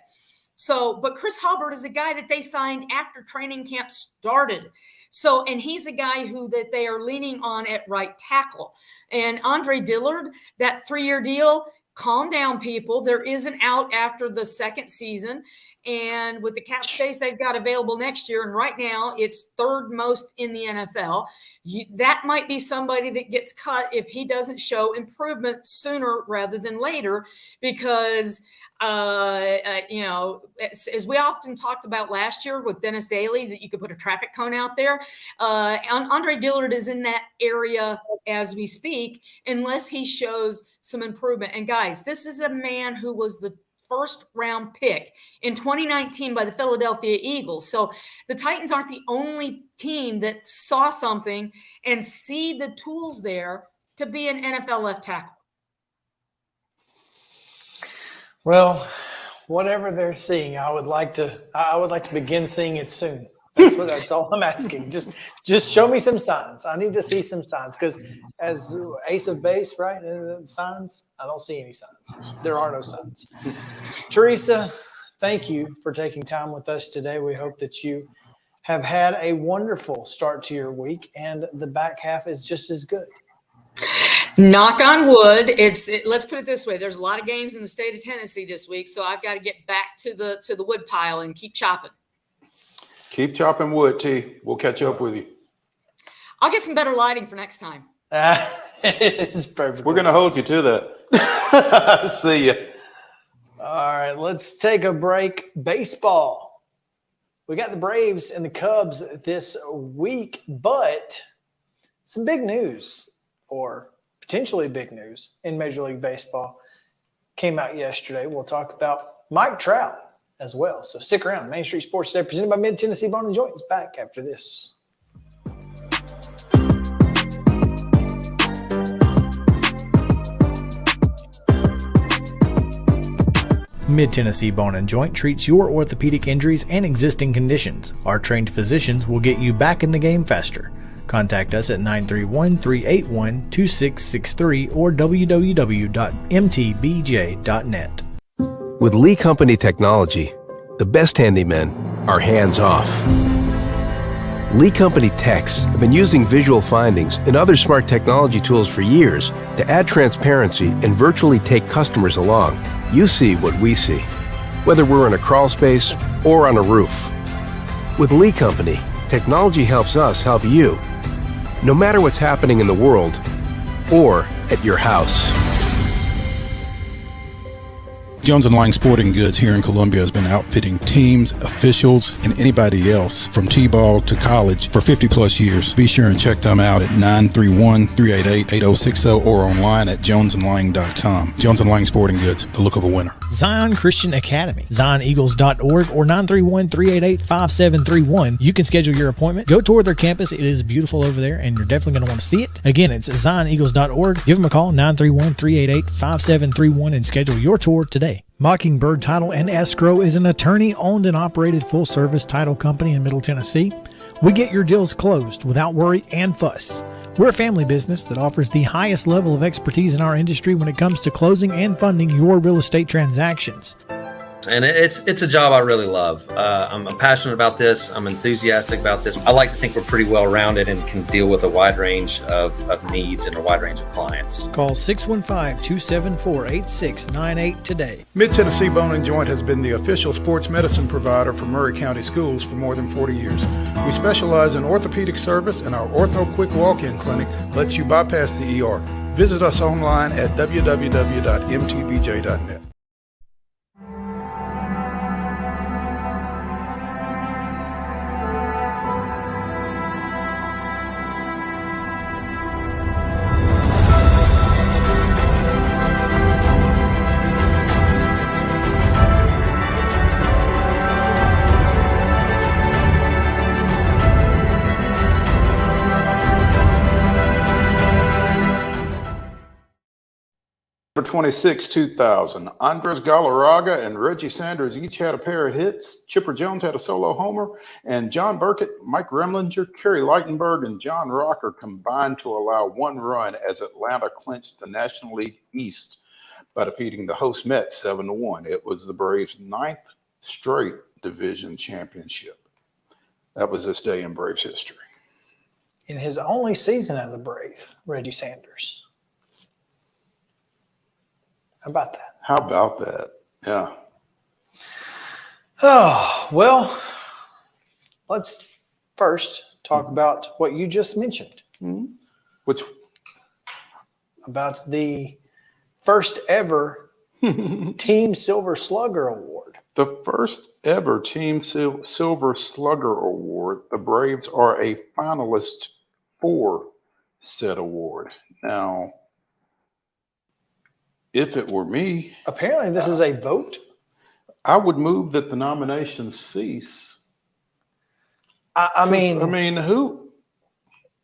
So, but Chris Hubbard is a guy that they signed after training camp started. So, and he's a guy that they are leaning on at right tackle. And Andre Dillard, that 3-year deal, calm down, people. There is an out after the second season. And with the cap space they've got available next year, and right now it's third most in the NFL, that might be somebody that gets cut if he doesn't show improvement sooner rather than later, because you know, as we often talked about last year with Dennis Daly, that you could put a traffic cone out there. Andre Dillard is in that area as we speak, unless he shows some improvement. And guys, this is a man who was the first-round pick in 2019 by the Philadelphia Eagles. So the Titans aren't the only team that saw something and see the tools there to be an NFL left tackle. Well, whatever they're seeing, I would like to begin seeing it soon. That's all I'm asking. Just show me some signs. I need to see some signs, because as ace of base, right? Signs, I don't see any signs. There are no signs. Teresa, thank you for taking time with us today. We hope that you have had a wonderful start to your week, and the back half is just as good. Knock on wood. Let's put it this way. There's a lot of games in the state of Tennessee this week, so I've got to get back to the wood pile and keep chopping. Keep chopping wood, T. We'll catch up with you. I'll get some better lighting for next time. It's perfect. We're going to hold you to that. See ya. All right, let's take a break. Baseball. We got the Braves and the Cubs this week, but some big news, or potentially big news, in Major League Baseball came out yesterday. We'll talk about Mike Trout as well. So stick around. Main Street Sports Today, presented by Mid-Tennessee Bone & Joint, is back after this. Mid-Tennessee Bone & Joint treats your orthopedic injuries and existing conditions. Our trained physicians will get you back in the game faster. Contact us at 931-381-2663 or www.mtbj.net. With Lee Company technology, the best handymen are hands-off. Lee Company techs have been using visual findings and other smart technology tools for years to add transparency and virtually take customers along. You see what we see, whether we're in a crawl space or on a roof. With Lee Company, technology helps us help you, no matter what's happening in the world or at your house. Jones & Lang Sporting Goods here in Columbia has been outfitting teams, officials, and anybody else from T-ball to college for 50-plus years. Be sure and check them out at 931-388-8060 or online at jonesandlang.com. Jones & Lang Sporting Goods, the look of a winner. Zion Christian Academy, zioneagles.org or 931-388-5731. You can schedule your appointment. Go tour their campus. It is beautiful over there, and you're definitely going to want to see it. Again, it's zioneagles.org. Give them a call, 931-388-5731, and schedule your tour today. Mockingbird Title and Escrow is an attorney-owned and operated full-service title company in Middle Tennessee. We get your deals closed without worry and fuss. We're a family business that offers the highest level of expertise in our industry when it comes to closing and funding your real estate transactions. And it's a job I really love. I'm passionate about this. I'm enthusiastic about this. I like to think we're pretty well-rounded and can deal with a wide range of needs and a wide range of clients. Call 615-274-8698 today. Mid-Tennessee Bone & Joint has been the official sports medicine provider for Murray County Schools for more than 40 years. We specialize in orthopedic service, and our Ortho Quick Walk-In Clinic lets you bypass the ER. Visit us online at www.mtbj.net. 26, 2000. Andres Galarraga and Reggie Sanders each had a pair of hits. Chipper Jones had a solo homer, and John Burkett, Mike Remlinger, Kerry Lightenberg, and John Rocker combined to allow 1 run as Atlanta clinched the National League East by defeating the host Mets 7-1. It was the Braves' 9th straight division championship. That was this day in Braves history. In his only season as a Brave, Reggie Sanders. How about that? How about that? Yeah. Oh, well, let's first talk about what you just mentioned. Which? About the first ever Team Silver Slugger Award. The first ever Team Silver Slugger Award. The Braves are a finalist for said award. Now, if it were me, apparently this is a vote. I would move that the nominations cease. I mean, who?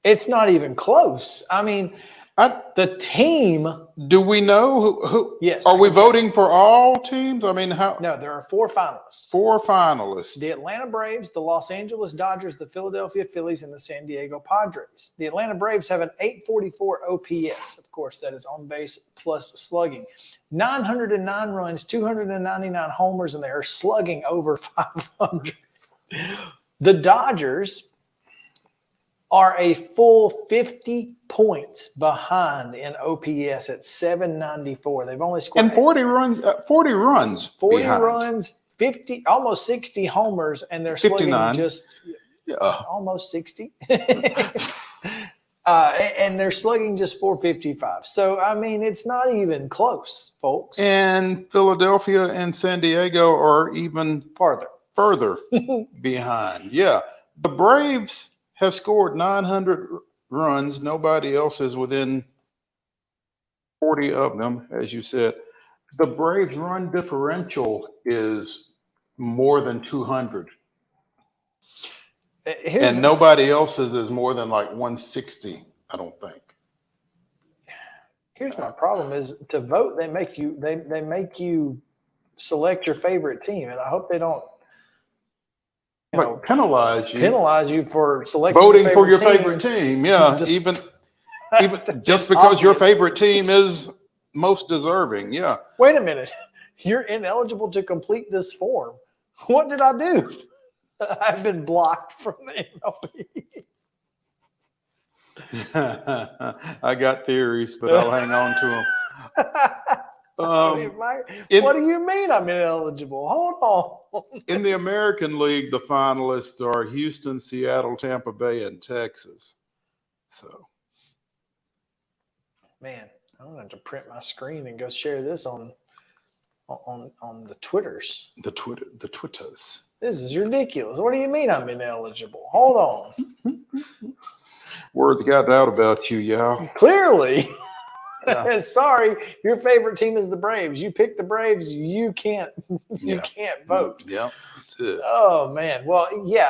It's not even close. I mean, the team. Do we know who? Yes. Are we voting for all teams? I mean, how? No, there are 4 finalists. 4 finalists. The Atlanta Braves, the Los Angeles Dodgers, the Philadelphia Phillies, and the San Diego Padres. The Atlanta Braves have an 844 OPS. Of course, that is on base plus slugging. 909 runs, 299 homers, and they are slugging over 500. The Dodgers are a full 50 points behind in OPS at 794. They've only scored and 40 runs. 40 runs. 40 behind. runs, 50, almost 60 homers, and they're slugging 59. just almost 60. And they're slugging just 455. So, I mean, it's not even close, folks. And Philadelphia and San Diego are even further behind. Yeah. The Braves have scored 900 runs. Nobody else is within 40 of them, as you said. The Braves' run differential is more than 200. And nobody else's is more than like 160, I don't think. Here's my problem is to vote, they make you select your favorite team. And I hope they don't penalize you for selecting voting for your favorite team. Yeah, even just because your favorite team is most deserving. Yeah. Wait a minute, you're ineligible to complete this form. What did I do? I've been blocked from the MLB. I got theories, but I'll hang on to them. What do you mean I'm ineligible? Hold on. In the American League, the finalists are Houston, Seattle, Tampa Bay, and Texas. So, man, I'm gonna have to print my screen and go share this on the Twitters. The Twitters. This is ridiculous. What do you mean I'm ineligible? Hold on. Word got out about you, y'all. Clearly. Yeah. Sorry, your favorite team is the Braves. You pick the Braves, you can't vote. Yeah, that's it. Oh man. Well, yeah,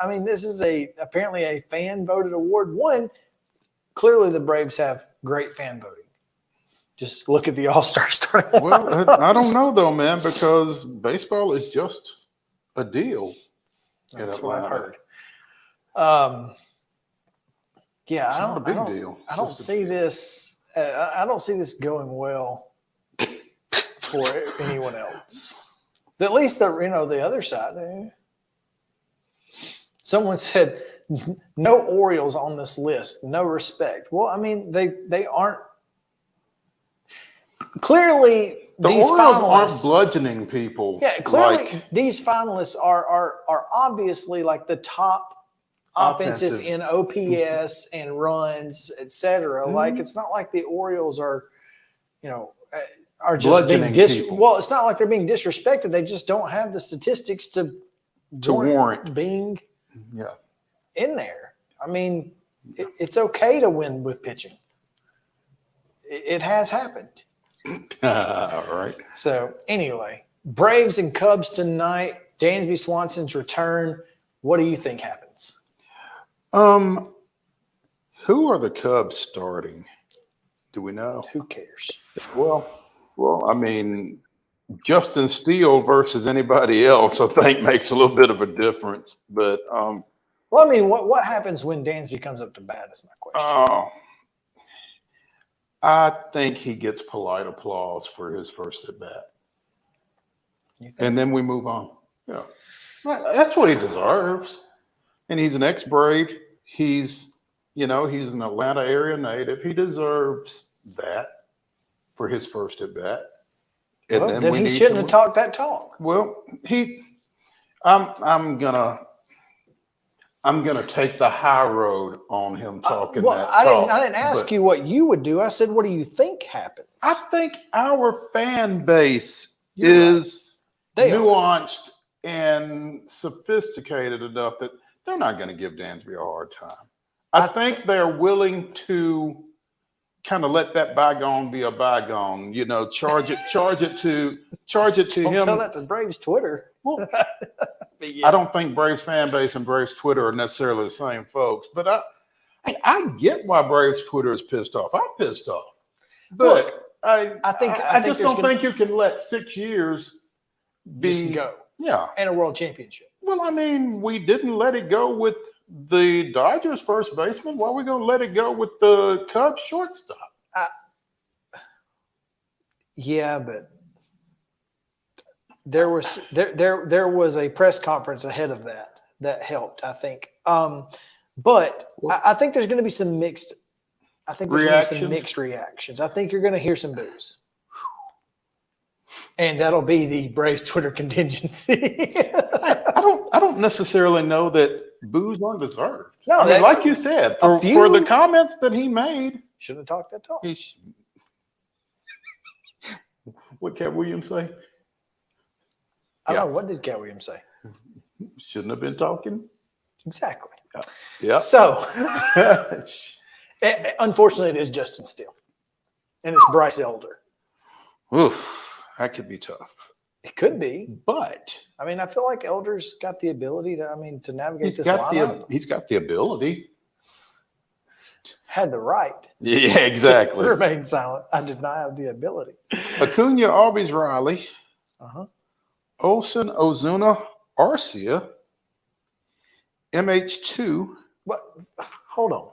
I mean, this is apparently a fan voted award. One, clearly the Braves have great fan voting. Just look at the All-Star starting. Well, I don't know though, man, because baseball is just a deal. That's what I've heard. Yeah, I don't see this. I don't see this going well for anyone else. At least the other side. Someone said no Orioles on this list. No respect. Well, I mean they aren't. Clearly, these Orioles finalists aren't bludgeoning people. Yeah, clearly these finalists are obviously like the top offenses in OPS and runs, etc. Like it's not like the Orioles are just being well. It's not like they're being disrespected. They just don't have the statistics to warrant being in there. I mean, it's okay to win with pitching. It has happened. All right. So anyway, Braves and Cubs tonight. Dansby Swanson's return. What do you think happens? Who are the Cubs starting? Do we know? Who cares? Well, I mean, Justin Steele versus anybody else, I think, makes a little bit of a difference. But well, I mean, what happens when Dansby comes up to bat is my question. I think he gets polite applause for his first at bat, and then we move on. Yeah, that's what he deserves. And he's an ex-Brave. He's an Atlanta area native. He deserves that for his first at bat. And well, then he shouldn't have talked that talk. Well, I'm gonna take the high road on him talking that talk. I didn't ask you what you would do. I said, what do you think happens? I think our fan base is nuanced and sophisticated enough that they're not going to give Dansby a hard time. I think they're willing to kind of let that bygone be a bygone. Charge it to him. Don't tell that to Braves Twitter. Well, I don't think Braves fan base and Braves Twitter are necessarily the same folks, but I get why Braves Twitter is pissed off. I'm pissed off, but I just don't think you can let 6 years just go. Yeah, and a world championship. Well, I mean, we didn't let it go with the Dodgers first baseman. Why are we going to let it go with the Cubs shortstop? Yeah, but there was a press conference ahead of that helped, I think. But I think there's going to be some mixed. I think there's going to be some mixed reactions. I think you're going to hear some boos. And that'll be the Braves Twitter contingency. I don't necessarily know that boos aren't deserved. No, I mean, like you said, for the comments that he made, shouldn't have talked that talk. What Cat Williams say? I don't know. What did Cat Williams say? Shouldn't have been talking. Exactly. Yeah. So, unfortunately, it is Justin Steele, and it's Bryce Elder. Oof. That could be tough. It could be, but I mean, I feel like Elder's got the ability to navigate this lineup. He's got the ability. Had the right. Yeah, exactly. To remain silent. I did not have the ability. Acuna, Albies, Riley. Olsen, Ozuna, Arcia. MH2. What? Hold on.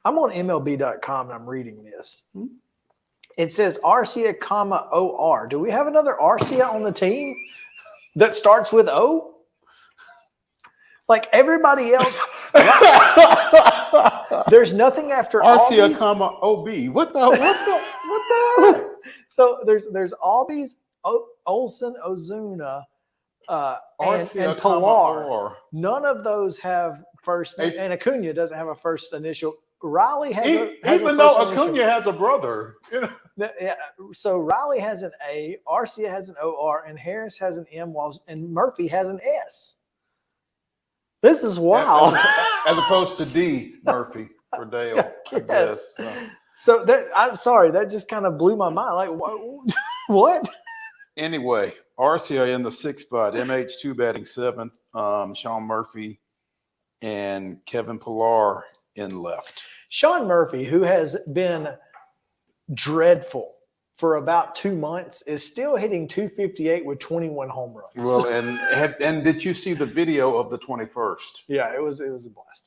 I'm on MLB.com and I'm reading this. It says Arcia, OR. Do we have another Arcia on the team that starts with O? Like everybody else, there's nothing after Arcia, Albies. OB. What the? So there's Albies, Olsen, Ozuna, and Pilar. None of those have first, and Acuna doesn't have a first initial. Riley has even though Acuna has a brother. Yeah, so Riley has an A, Arcia has an OR, and Harris has an M, and Murphy has an S. This is wild. As opposed to D, Murphy or Dale. Yes. So I'm sorry, that just kind of blew my mind. Like, what? Anyway, Arcia in the 6th spot, MH2 batting 7th, Sean Murphy and Kevin Pilar in left. Sean Murphy, who has been dreadful for about 2 months, is still hitting 258 with 21 home runs. Well, and did you see the video of the 21st? Yeah, it was a blast.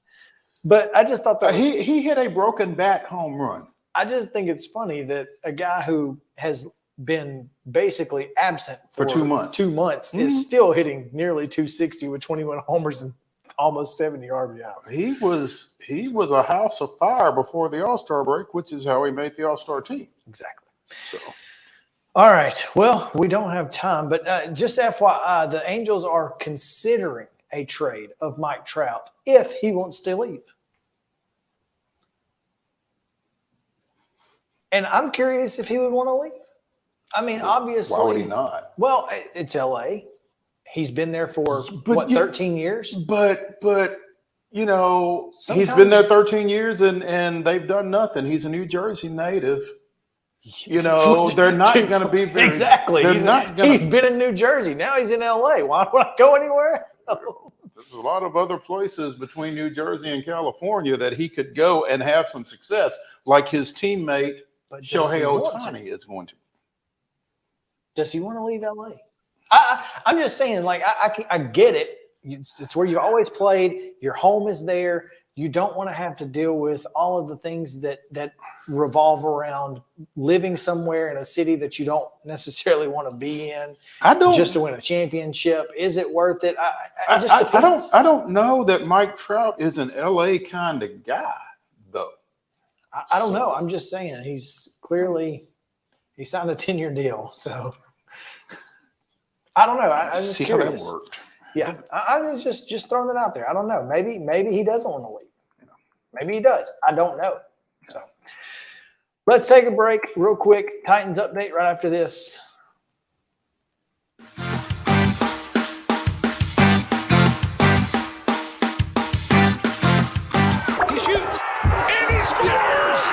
But I just thought that he hit a broken bat home run. I just think it's funny that a guy who has been basically absent for 2 months, is still hitting nearly 260 with 21 homers and almost 70 RBIs. He was a house of fire before the All-Star break, which is how he made the All-Star team. Exactly. So, all right. Well, we don't have time, but just FYI, the Angels are considering a trade of Mike Trout if he wants to leave. And I'm curious if he would want to leave. I mean, obviously. Why would he not? Well, it's LA. He's been there for 13 years? But you know, he's been there 13 years and they've done nothing. He's a New Jersey native. You know, they're not going to be very exactly. He's been in New Jersey. Now he's in LA. Why would I go anywhere else? There's a lot of other places between New Jersey and California that he could go and have some success. like his teammate But does he Shohei want to? Ohtani is going to. Does he want to leave LA? I'm just saying, like, I get it. It's where you've always played. Your home is there. You don't want to have to deal with all of the things that revolve around living somewhere in a city that you don't necessarily want to be in. Just to win a championship. Is it worth it? It just depends. I don't know that Mike Trout is an LA kind of guy, though. I don't know. I'm just saying he signed a 10-year deal. So I don't know. I'm just curious. How that worked. Yeah, I was just throwing it out there. I don't know. Maybe he doesn't want to leave. Maybe he does. I don't know. So let's take a break real quick. Titans update right after this. He shoots and he scores!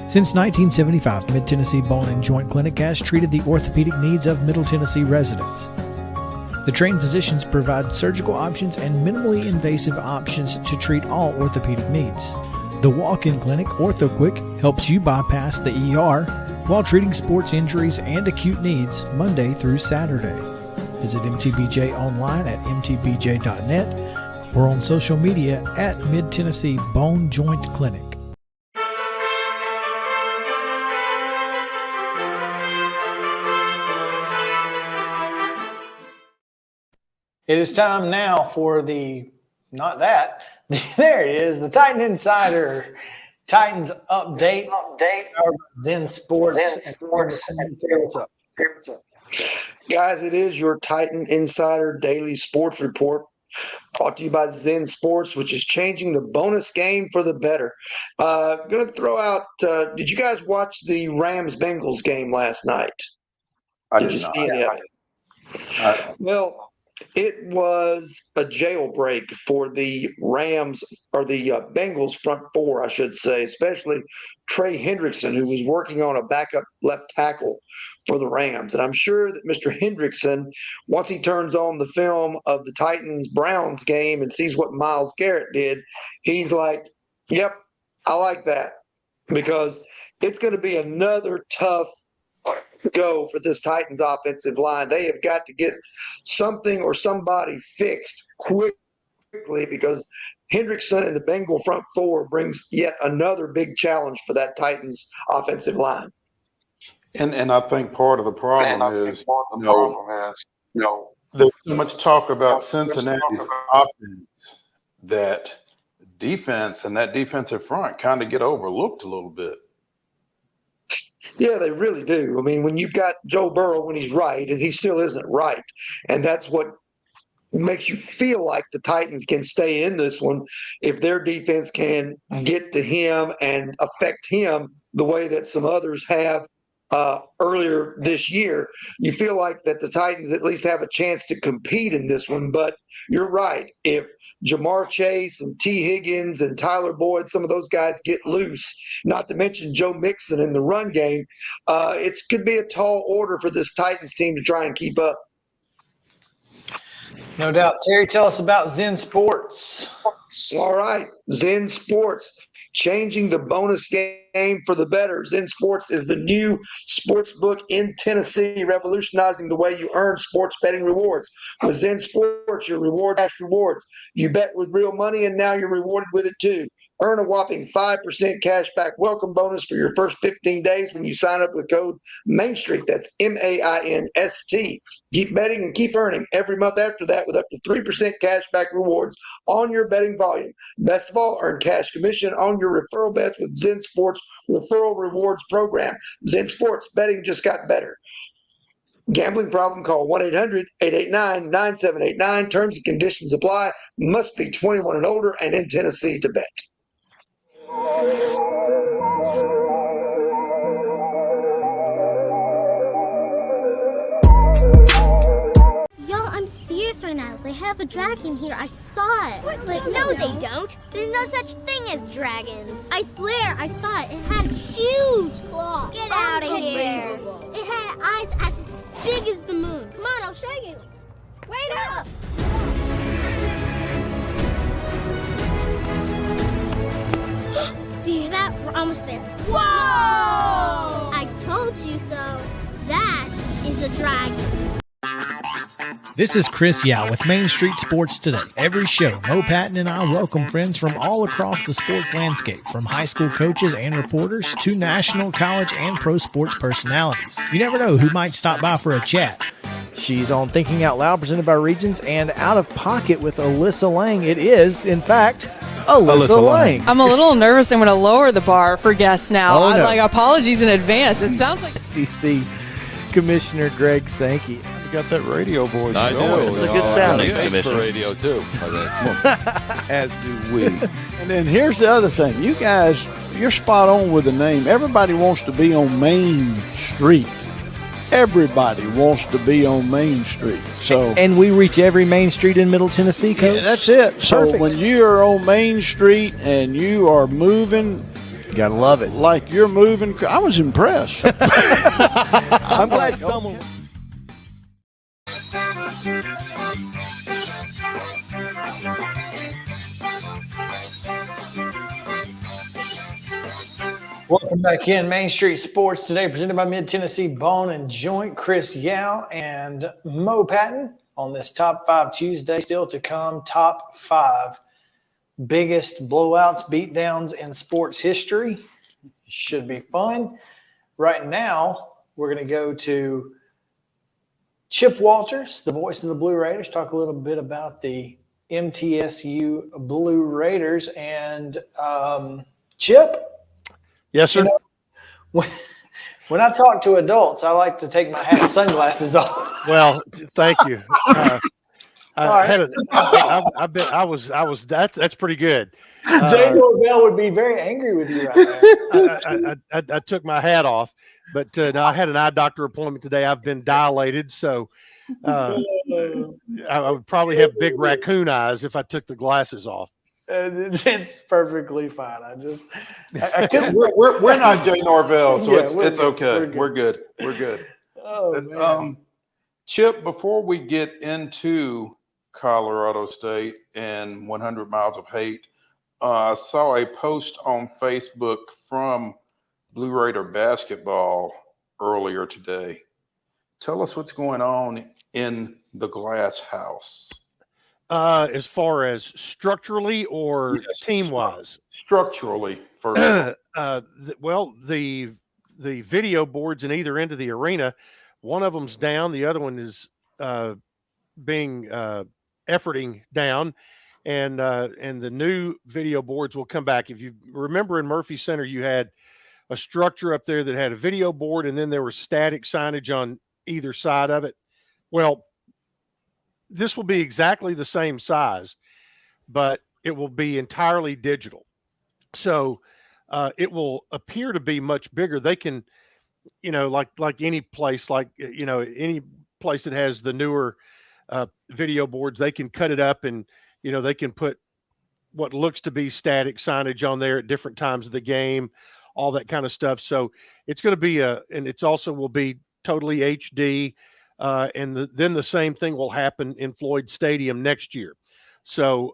Since 1975, Mid-Tennessee Bone and Joint Clinic has treated the orthopedic needs of Middle Tennessee residents. The trained physicians provide surgical options and minimally invasive options to treat all orthopedic needs. The walk-in clinic, OrthoQuick, helps you bypass the ER while treating sports injuries and acute needs Monday through Saturday. Visit MTBJ online at mtbj.net or on social media at Mid-Tennessee Bone Joint Clinic. It is time now for there it is, the Titan Insider, Titans update. Zen Sports. What's up? Guys, it is your Titan Insider Daily Sports Report brought to you by Zen Sports, which is changing the bonus game for the better. Going to throw out, did you guys watch the Rams-Bengals game last night? Did you not. see any of it? Well, it was a jailbreak for the Rams, or the Bengals front four, I should say, especially Trey Hendrickson, who was working on a backup left tackle for the Rams. And I'm sure that Mr. Hendrickson, once he turns on the film of the Titans-Browns game and sees what Myles Garrett did, he's like, yep, I like that, because it's going to be another tough go for this Titans offensive line. They have got to get something or somebody fixed quickly, because Hendrickson and the Bengal front four brings yet another big challenge for that Titans offensive line. And I think part of the problem is, there's so much talk about Cincinnati's offense that defense and that defensive front kind of get overlooked a little bit. Yeah, they really do. I mean, when you've got Joe Burrow when he's right, and he still isn't right, and that's what makes you feel like the Titans can stay in this one if their defense can get to him and affect him the way that some others have earlier this year. You feel like that the Titans at least have a chance to compete in this one. But you're right. If Jamar Chase and T. Higgins and Tyler Boyd, some of those guys get loose, not to mention Joe Mixon in the run game, it could be a tall order for this Titans team to try and keep up. No doubt. Terry, tell us about Zen Sports. All right. Zen Sports, changing the bonus game for the better. Zen Sports is the new sports book in Tennessee, revolutionizing the way you earn sports betting rewards. With Zen Sports, your reward cash rewards. You bet with real money, and now you're rewarded with it too. Earn a whopping 5% cashback welcome bonus for your first 15 days when you sign up with code Main Street. That's MAINST. Keep betting and keep earning every month after that with up to 3% cashback rewards on your betting volume. Best of all, earn cash commission on your referral bets with Zen Sports Referral Rewards Program. Zen Sports, betting just got better. Gambling problem? Call 1-800-889-9789. Terms and conditions apply. Must be 21 and older and in Tennessee to bet. right now. They have a dragon here. I saw it. But no, they don't. There's no such thing as dragons. I swear, I saw it. It had huge claws. Get out of here. It had eyes as big as the moon. Come on, I'll show you. Wait up. Do you hear that? We're almost there. Whoa! I told you so. That is a dragon. This is Chris Yao with Main Street Sports Today. Every show, Mo Patton and I welcome friends from all across the sports landscape, from high school coaches and reporters to national, college, and pro sports personalities. You never know who might stop by for a chat. She's on Thinking Out Loud, presented by Regions, and Out of Pocket with Alyssa Lang. It is, in fact, Alyssa Lang. I'm a little nervous. I'm going to lower the bar for guests now. Oh, no. Like, apologies in advance. It sounds like SEC Commissioner Greg Sankey. You got that radio voice. I do. It's a good sound. Thanks for radio, too. As do we. And then here's the other thing. You guys, you're spot on with the name. Everybody wants to be on Main Street. Everybody wants to be on Main Street. So, and we reach every main street in Middle Tennessee, Coach. Yeah, that's it. So Perfect. when you are on Main Street and you are moving, you gotta love it. Like you're moving. I was impressed. I'm glad someone. Welcome back in Main Street Sports Today, presented by Mid-Tennessee Bone and Joint. Chris Yao and Mo Patton on this Top 5 Tuesday. Still to come, Top 5 biggest blowouts, beatdowns in sports history. Should be fun. Right now, we're going to go to Chip Walters, the voice of the Blue Raiders, talk a little bit about the MTSU Blue Raiders. And Chip? Yes, sir. You know, when I talk to adults, I like to take my hat and sunglasses off. Well, thank you. Sorry. That's pretty good. Jay Norvell would be very angry with you right now. I took my hat off, but no, I had an eye doctor appointment today. I've been dilated, so I would probably have big raccoon eyes if I took the glasses off. It's perfectly fine. I couldn't. We're not Jay Norvell, so Yeah, it's good. okay. We're good. We're good. Oh, man. Chip, before we get into Colorado State and 100 Miles of Hate, I saw a post on Facebook from Blue Raider basketball earlier today. Tell us what's going on in the glass house. As far as structurally or team-wise? Structurally, first. Well, the video boards in either end of the arena, one of them's down, the other one is being efforting down, and the new video boards will come back. If you remember, in Murphy Center, you had a structure up there that had a video board, and then there was static signage on either side of it. Well, this will be exactly the same size, but it will be entirely digital. So it will appear to be much bigger. They can, like any place, any place that has the newer video boards, they can cut it up and, they can put what looks to be static signage on there at different times of the game, all that kind of stuff. So it's going to be and it's also will be totally HD. Then the same thing will happen in Floyd Stadium next year. So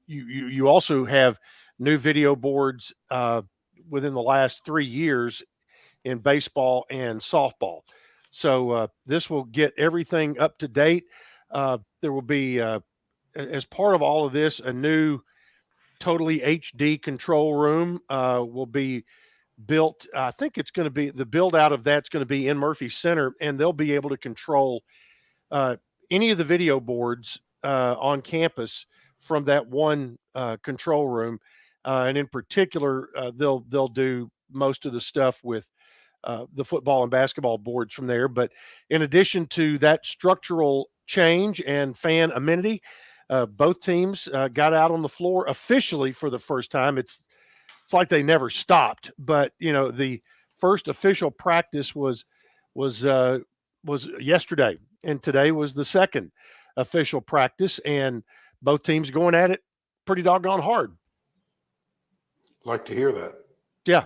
you also have new video boards within the last 3 years in baseball and softball. So this will get everything up to date. There will be, as part of all of this, a new totally HD control room will be built. I think it's going to be the build out of that's going to be in Murphy Center, and they'll be able to control any of the video boards on campus from that one control room. And in particular, they'll do most of the stuff with the football and basketball boards from there. But in addition to that structural change and fan amenity, both teams got out on the floor officially for the first time. It's like they never stopped, but the first official practice was was yesterday, and today was the second official practice, and both teams going at it pretty doggone hard. Like to hear that. Yeah.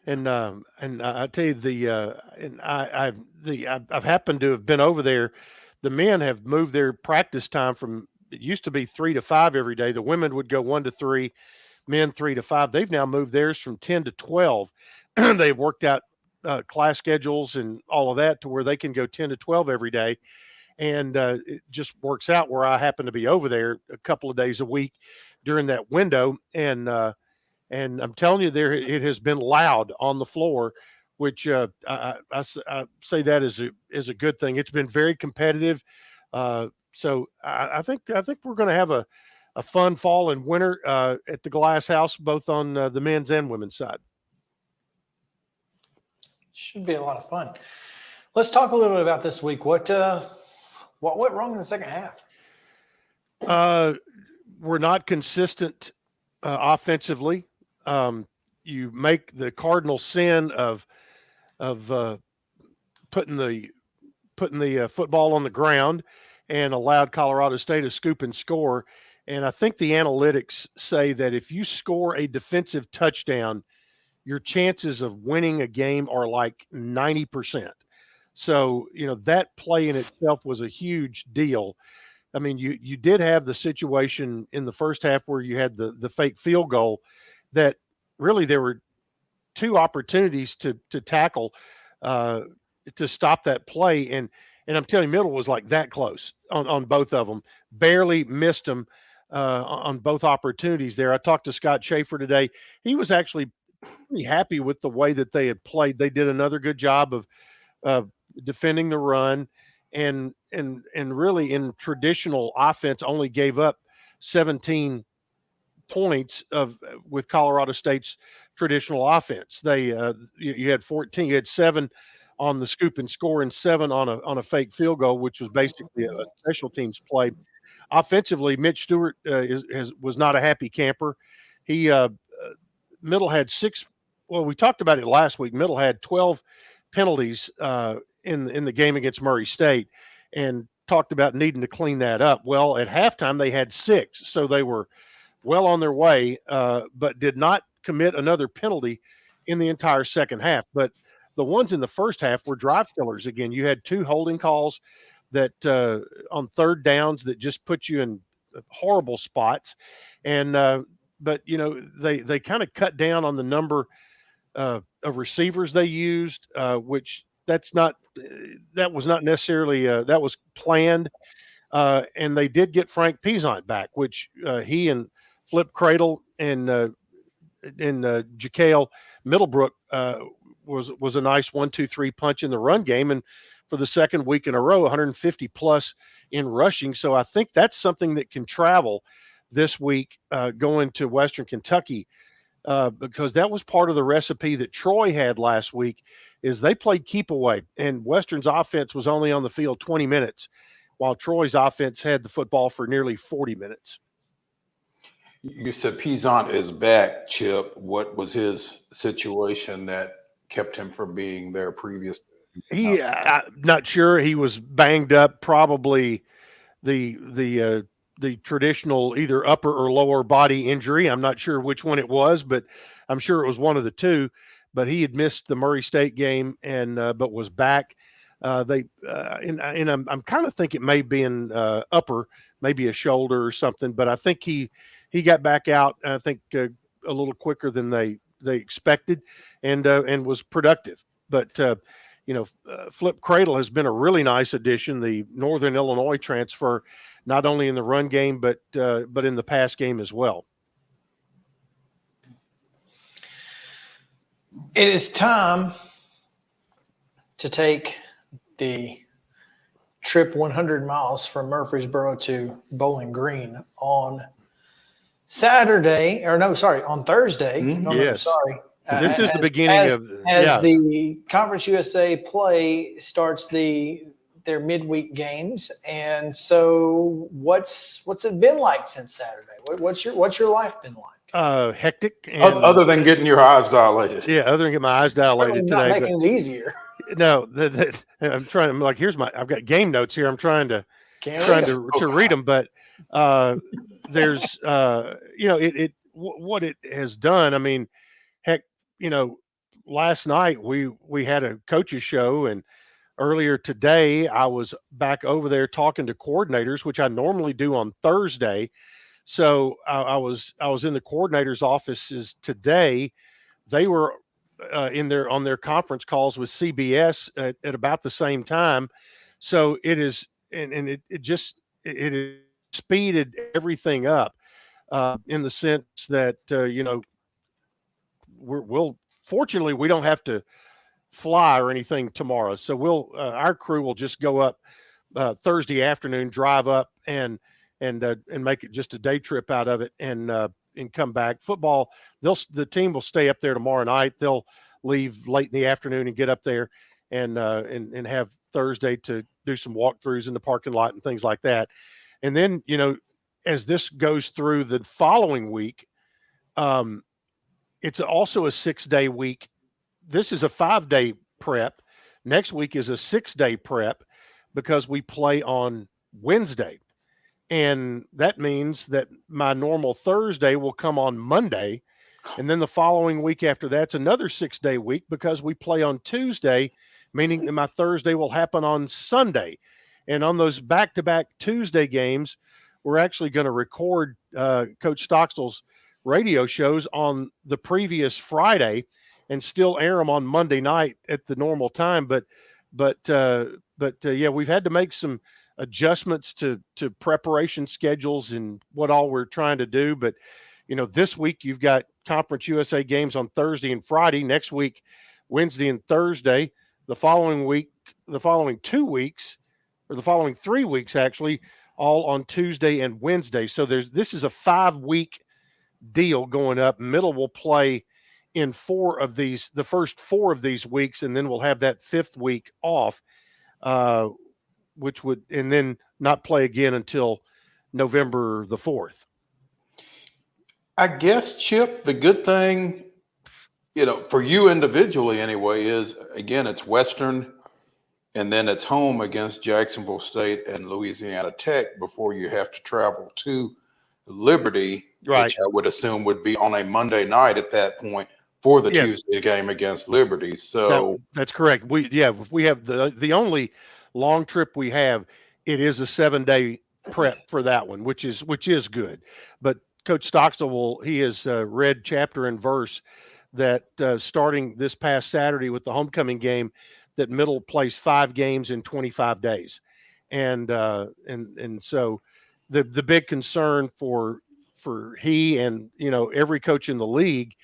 And I tell you I've happened to have been over there. The men have moved their practice time from, it used to be 3 to 5 every day. The women would go 1 to 3, men 3 to 5. They've now moved theirs from 10 to 12. They've worked out class schedules and all of that to where they can go 10 to 12 every day. And it just works out where I happen to be over there a couple of days a week during that window. And I'm telling you, it has been loud on the floor, which I say that is a good thing. It's been very competitive. So I think we're going to have a fun fall and winter at the Glass House, both on the men's and women's side. Should be a lot of fun. Let's talk a little bit about this week. What went wrong in the second half? We're not consistent offensively. You make the cardinal sin of putting the football on the ground and allowed Colorado State to scoop and score. And I think the analytics say that if you score a defensive touchdown, your chances of winning a game are like 90%. So, that play in itself was a huge deal. I mean, you did have the situation in the first half where you had the fake field goal that really there were 2 opportunities to tackle to stop that play. And I'm telling you, Middle was like that close on both of them, barely missed them on both opportunities there. I talked to Scott Schaefer today. He was actually pretty happy with the way that they had played. They did another good job of defending the run, and really in traditional offense only gave up 17 points with Colorado State's traditional offense. They you had 14, you had 7 on the scoop and score and 7 on a fake field goal, which was basically a special teams play. Offensively, Mitch Stewart was not a happy camper. He Middle had 6. Well, we talked about it last week. Middle had 12 penalties in the game against Murray State, and talked about needing to clean that up. Well, at halftime they had 6, so they were well on their way, but did not commit another penalty in the entire second half. But the ones in the first half were drive killers. Again, you had 2 holding calls that on third downs that just put you in horrible spots. And but they kind of cut down on the number of receivers they used, which that was not necessarily that was planned. And they did get Frank Pizant back, which he and Flip Cradle and Jacale Middlebrook was a nice 1-2-3 punch in the run game, and for the second week in a row, 150 plus in rushing. So I think that's something that can travel this week going to Western Kentucky, because that was part of the recipe that Troy had last week. Is they played keep away, and Western's offense was only on the field 20 minutes, while Troy's offense had the football for nearly 40 minutes. You said Pizant is back, Chip. What was his situation that kept him from being there previous? I'm not sure. He was banged up, probably the traditional either upper or lower body injury. I'm not sure which one it was, but I'm sure it was one of the 2. But he had missed the Murray State game and but was back. I'm kind of think it may be in upper, maybe a shoulder or something. But I think he got back out. I think a little quicker than they expected, and was productive. But Flip Cradle has been a really nice addition. The Northern Illinois transfer, not only in the run game but in the pass game as well. It is time to take the trip 100 miles from Murfreesboro to Bowling Green on Thursday. Yes. Sorry. This is the beginning as of the Conference USA play starts their midweek games. And so what's it been like since Saturday? What's your life been like? Hectic. And, other than getting your eyes dilated. Yeah, other than getting my eyes dilated not today. making it easier. no, I'm trying. I'm like, I've got game notes here. I'm trying to read them, but there's what it has done. I mean, heck, last night we had a coaches show, and earlier today I was back over there talking to coordinators, which I normally do on Thursday. So I was in the coordinators' offices today. They were on their conference calls with CBS at about the same time. So it is, and it has speeded everything up in the sense that we'll fortunately we don't have to fly or anything tomorrow. So our crew will just go up Thursday afternoon, drive up and make it just a day trip out of it and come back. Football, the team will stay up there tomorrow night. They'll leave late in the afternoon and get up there and have Thursday to do some walkthroughs in the parking lot and things like that. And then, as this goes through the following week, it's also a 6-day week. This is a 5-day prep. Next week is a 6-day prep because we play on Wednesday. And that means that my normal Thursday will come on Monday. And then the following week after that's another 6-day week because we play on Tuesday, meaning that my Thursday will happen on Sunday. And on those back-to-back Tuesday games, we're actually going to record Coach Stockstill's radio shows on the previous Friday and still air them on Monday night at the normal time. But yeah, we've had to make some adjustments to preparation schedules and what all we're trying to do. But, this week you've got Conference USA games on Thursday and Friday. Next week, Wednesday and Thursday. The following 2 weeks, or the following 3 weeks actually, all on Tuesday and Wednesday. So this is a 5-week deal going up. Middle will play in the first 4 of these weeks, and then we'll have that 5th week off, and then not play again until November the 4th. I guess, Chip, the good thing, for you individually anyway, is, again, it's Western, and then it's home against Jacksonville State and Louisiana Tech before you have to travel to Liberty, right, which I would assume would be on a Monday night at that point for the Tuesday game against Liberty. So that's correct. We have the only long trip we have. It is a 7-day prep for that one, which is good. But Coach Stockstill he has read chapter and verse that starting this past Saturday with the homecoming game, that Middle plays 5 games in 25 days, and so the big concern for he and every coach in the league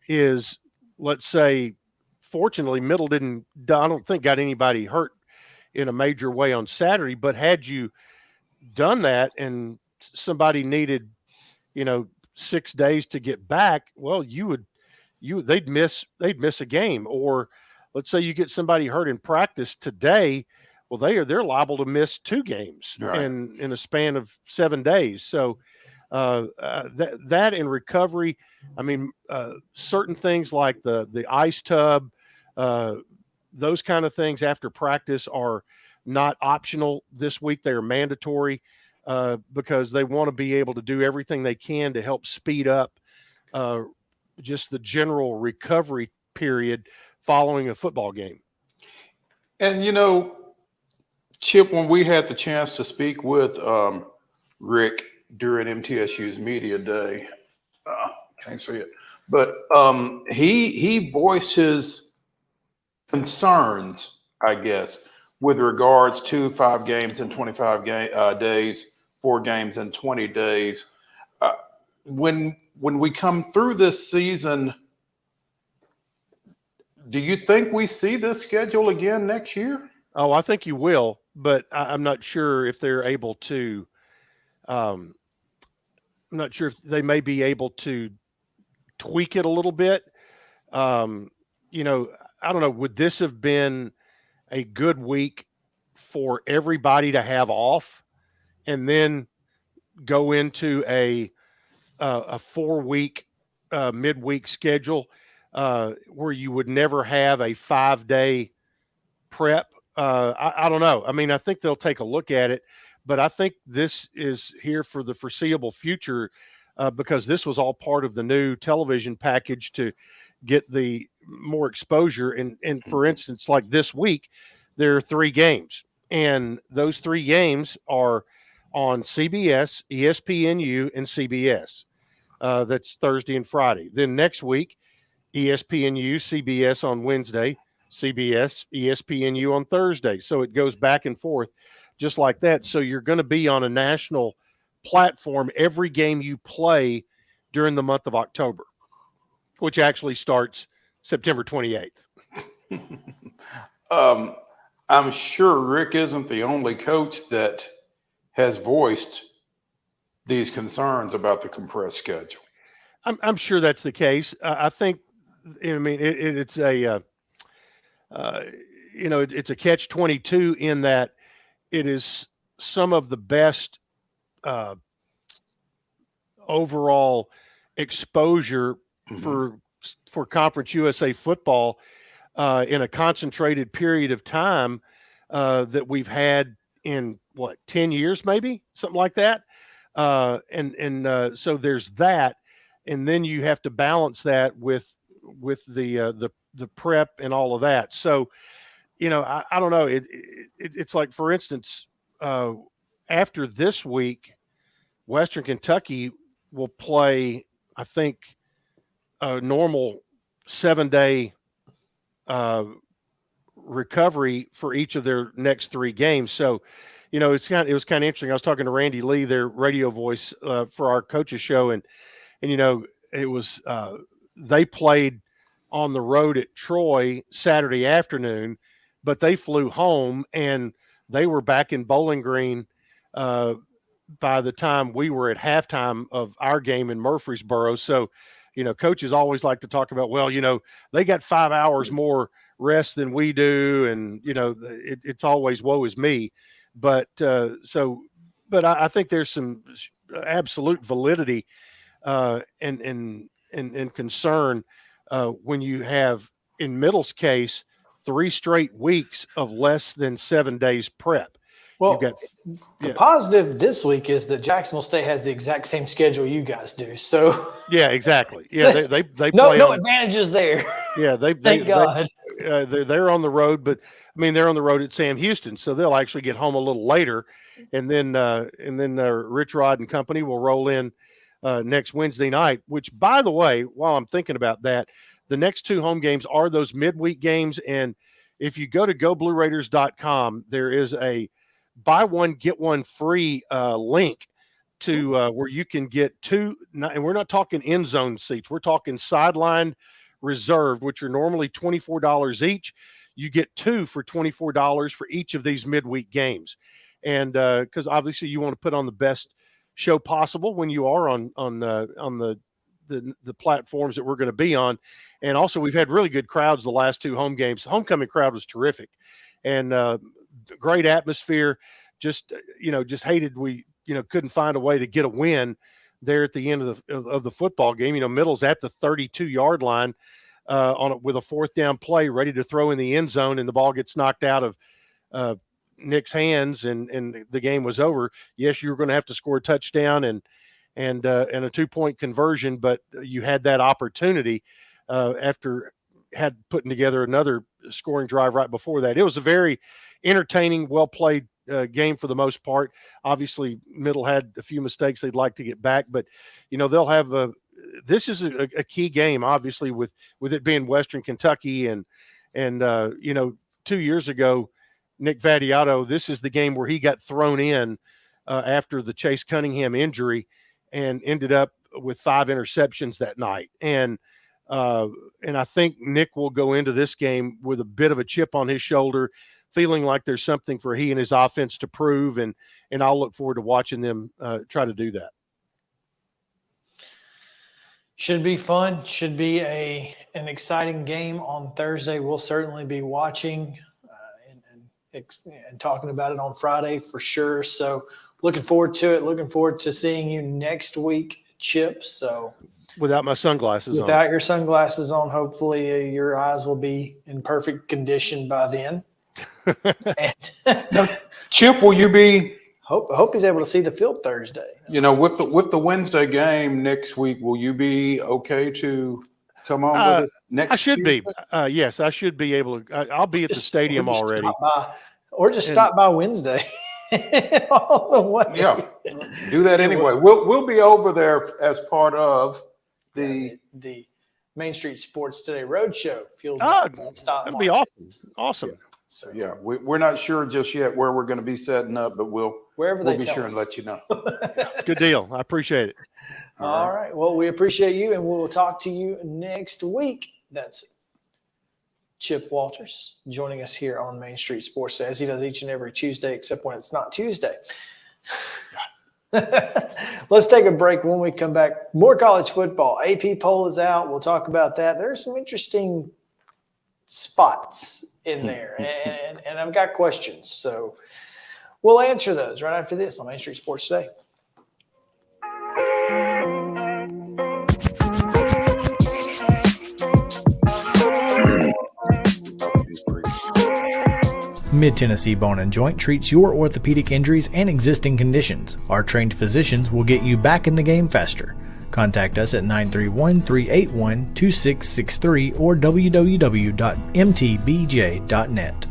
is, let's say, fortunately Middle I don't think got anybody hurt in a major way on Saturday, but had you done that and somebody needed 6 days to get back, well, they'd miss a game. Or let's say you get somebody hurt in practice today, well, they're liable to miss 2 games in a span of 7 days. So that in recovery, I mean, certain things like the ice tub, those kind of things after practice are not optional this week. They are mandatory because they want to be able to do everything they can to help speed up just the general recovery period following a football game. And, Chip, when we had the chance to speak with Rick during MTSU's media day, can't see it, but he voiced his concerns, I guess, with regards to 5 games in 25 days, 4 games in 20 days. When we come through this season, do you think we see this schedule again next year? Oh, I think you will, but I'm not sure if they're able to. I'm not sure if they may be able to tweak it a little bit. I don't know. Would this have been a good week for everybody to have off, and then go into a 4-week midweek schedule where you would never have a 5-day prep. I don't know. I mean, I think they'll take a look at it, but I think this is here for the foreseeable future because this was all part of the new television package to get the more exposure. And for instance, like this week, there are 3 games, and those 3 games are on CBS, ESPNU, and CBS. That's Thursday and Friday. Then next week, ESPNU, CBS on Wednesday, CBS, ESPNU on Thursday. So it goes back and forth just like that. So you're going to be on a national platform every game you play during the month of October, which actually starts September 28th. I'm sure Rick isn't the only coach that has voiced these concerns about the compressed schedule. I'm sure that's the case. I think, I mean, it's a, it's a catch-22 in that it is some of the best overall exposure for Conference USA football in a concentrated period of time that we've had in 10 years, maybe something like that. So there's that. And then you have to balance that with the prep and all of that. So, I don't know. It's like, for instance, after this week, Western Kentucky will play, I think, a normal 7-day recovery for each of their next 3 games. So, it was kind of interesting. I was talking to Randy Lee, their radio voice for our coaches show, and it was they played on the road at Troy Saturday afternoon, but they flew home and they were back in Bowling Green by the time we were at halftime of our game in Murfreesboro. So, coaches always like to talk about, well, they got 5 hours more rest than we do, and it's always woe is me. But I think there's some absolute validity and concern when you have, in Middle's case, 3 straight weeks of less than 7 days prep. Well, the positive this week is that Jacksonville State has the exact same schedule you guys do. So yeah, exactly. Yeah, they no play advantages there. Yeah, Thank God. They're on the road, but I mean they're on the road at Sam Houston, so they'll actually get home a little later, and then Rich Rod and company will roll in next Wednesday night. Which, by the way, while I'm thinking about that, the next 2 home games are those midweek games, and if you go to GoBlueRaiders.com, there is a buy one get one free link to where you can get 2, and we're not talking end zone seats, we're talking sideline reserved, which are normally $24 each. You get 2 for $24 for each of these midweek games, and because obviously you want to put on the best show possible when you are on the platforms that we're going to be on. And also we've had really good crowds the last 2 home games. The homecoming crowd was terrific, and great atmosphere. Just hated we couldn't find a way to get a win there at the end of the football game. Middle's at the 32-yard line with a 4th down play, ready to throw in the end zone, and the ball gets knocked out of Nick's hands, and the game was over. Yes, you were going to have to score a touchdown and a 2-point conversion, but you had that opportunity after had putting together another scoring drive right before that. It was a very entertaining, well-played game for the most part. Obviously, Middle had a few mistakes they'd like to get back, but they'll have this is a key game, obviously, with it being Western Kentucky, and 2 years ago, Nick Vattiato, this is the game where he got thrown in after the Chase Cunningham injury and ended up with 5 interceptions that night. And I think Nick will go into this game with a bit of a chip on his shoulder, feeling like there's something for he and his offense to prove, and I'll look forward to watching them try to do that. Should be fun. Should be an exciting game on Thursday. We'll certainly be watching and talking about it on Friday for sure. So looking forward to it. Looking forward to seeing you next week, Chip. So without my sunglasses without your sunglasses on, hopefully your eyes will be in perfect condition by then. And Chip, will you be? Hope he's able to see the field Thursday. You know, with the Wednesday game next week, will you be okay to come on with us next? I should Tuesday? be. Yes, I should be able to. I'll be at the stadium already. Stop by Wednesday. All the way. Yeah, do that anyway. We'll be over there as part of the Main Street Sports Today Roadshow. Field stop. That'd be awesome. Awesome. Yeah. So yeah, we're not sure just yet where we're going to be setting up, but we'll be sure and let you know. Good deal. I appreciate it. All right. Well, we appreciate you, and we'll talk to you next week. That's Chip Walters joining us here on Main Street Sports Today, as he does each and every Tuesday, except when it's not Tuesday. Let's take a break. When we come back, more college football. AP poll is out. We'll talk about that. There are some interesting spots in there, and I've got questions. So we'll answer those right after this on Main Street Sports Today. Mid-Tennessee Bone and Joint treats your orthopedic injuries and existing conditions. Our trained physicians will get you back in the game faster. Contact us at 931-381-2663 or www.mtbj.net.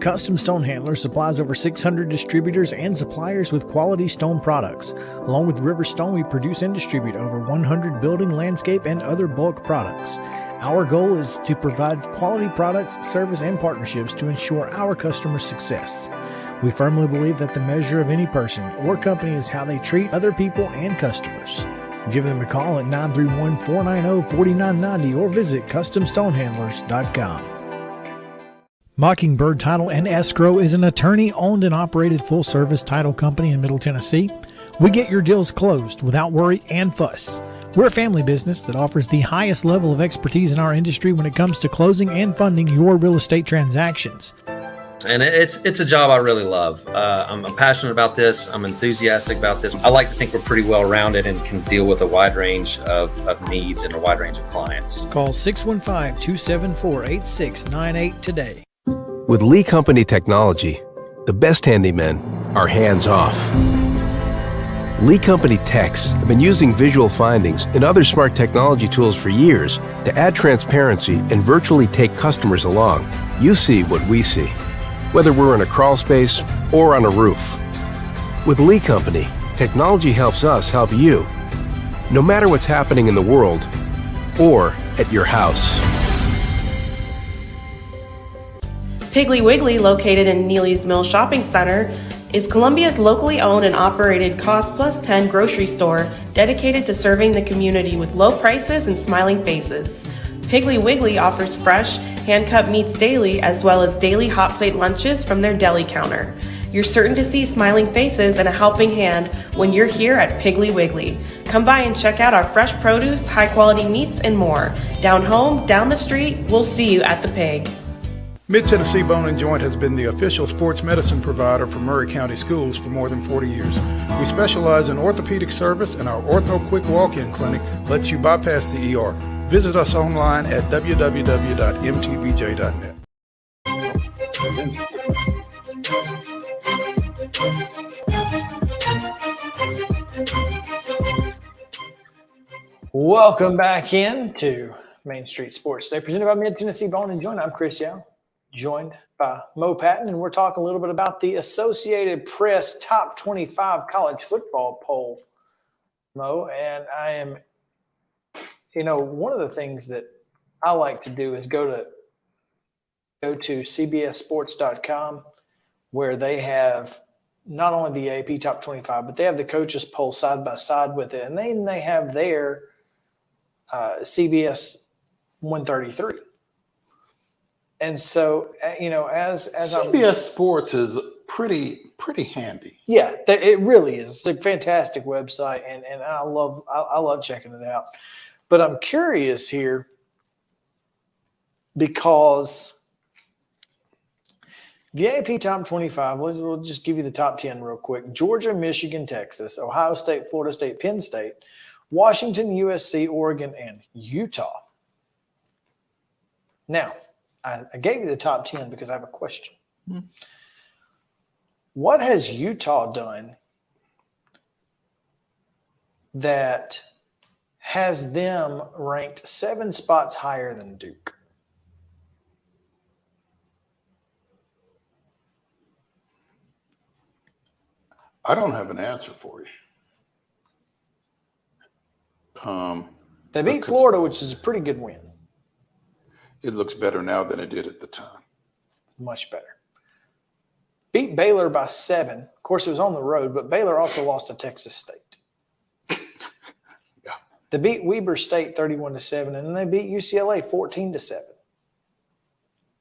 Custom Stone Handler supplies over 600 distributors and suppliers with quality stone products. Along with River Stone, we produce and distribute over 100 building, landscape, and other bulk products. Our goal is to provide quality products, service, and partnerships to ensure our customers' success. We firmly believe that the measure of any person or company is how they treat other people and customers. Give them a call at 931-490-4990 or visit CustomStonehandlers.com. Mockingbird Title and Escrow is an attorney-owned and operated full-service title company in Middle Tennessee. We get your deals closed without worry and fuss. We're a family business that offers the highest level of expertise in our industry when it comes to closing and funding your real estate transactions. And it's a job I really love. I'm passionate about this. I'm enthusiastic about this. I like to think we're pretty well-rounded and can deal with a wide range of needs and a wide range of clients. Call 615-274-8698 today. With Lee Company technology, the best handymen are hands-off. Lee Company techs have been using visual findings and other smart technology tools for years to add transparency and virtually take customers along. You see what we see, whether we're in a crawl space or on a roof. With Lee Company, technology helps us help you, no matter what's happening in the world or at your house. Piggly Wiggly, located in Neely's Mill Shopping Center, is Columbia's locally owned and operated Cost Plus 10 grocery store dedicated to serving the community with low prices and smiling faces. Piggly Wiggly offers fresh, hand-cut meats daily, as well as daily hot plate lunches from their deli counter. You're certain to see smiling faces and a helping hand when you're here at Piggly Wiggly. Come by and check out our fresh produce, high-quality meats, and more. Down home, down the street, we'll see you at the Pig. Mid-Tennessee Bone and Joint has been the official sports medicine provider for Maury County Schools for more than 40 years. We specialize in orthopedic service, and our Ortho Quick Walk-In Clinic lets you bypass the ER. Visit us online at www.mtbj.net. Welcome back in to Main Street Sports Today, presented by Mid-Tennessee Bone and Joint. I'm Chris Young, joined by Mo Patton, and we're talking a little bit about the Associated Press Top 25 College Football Poll, Mo. And I am, one of the things that I like to do is go to cbssports.com, where they have not only the AP Top 25, but they have the coaches poll side by side with it, and then they have their CBS 133. And so, as CBS Sports is pretty handy. Yeah, it really is. It's a fantastic website, and I love checking it out. But I'm curious here because The AP top 25, we'll just give you the top 10 real quick. Georgia, Michigan, Texas, Ohio State, Florida State, Penn State, Washington, USC, Oregon, and Utah. Now, I gave you the top 10 because I have a question. What has Utah done that has them ranked 7 spots higher than Duke? I don't have an answer for you. They beat Florida, which is a pretty good win. It looks better now than it did at the time. Much better. Beat Baylor by 7. Of course, it was on the road, but Baylor also lost to Texas State. Yeah. They beat Weber State 31-7, and then they beat UCLA 14-7.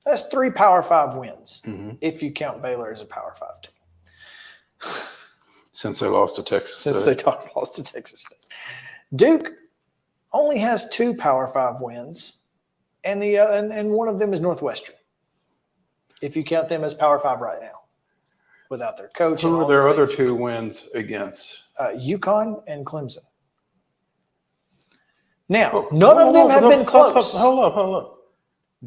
That's 3 Power 5 wins, if you count Baylor as a Power 5 team. Since they lost to Texas State. Since they lost to Texas State. Duke only has 2 Power 5 wins, and and one of them is Northwestern, if you count them as Power 5 right now, without their coach. Who are their other 2 wins against? UConn and Clemson. Now, none of them have been close. Hold up.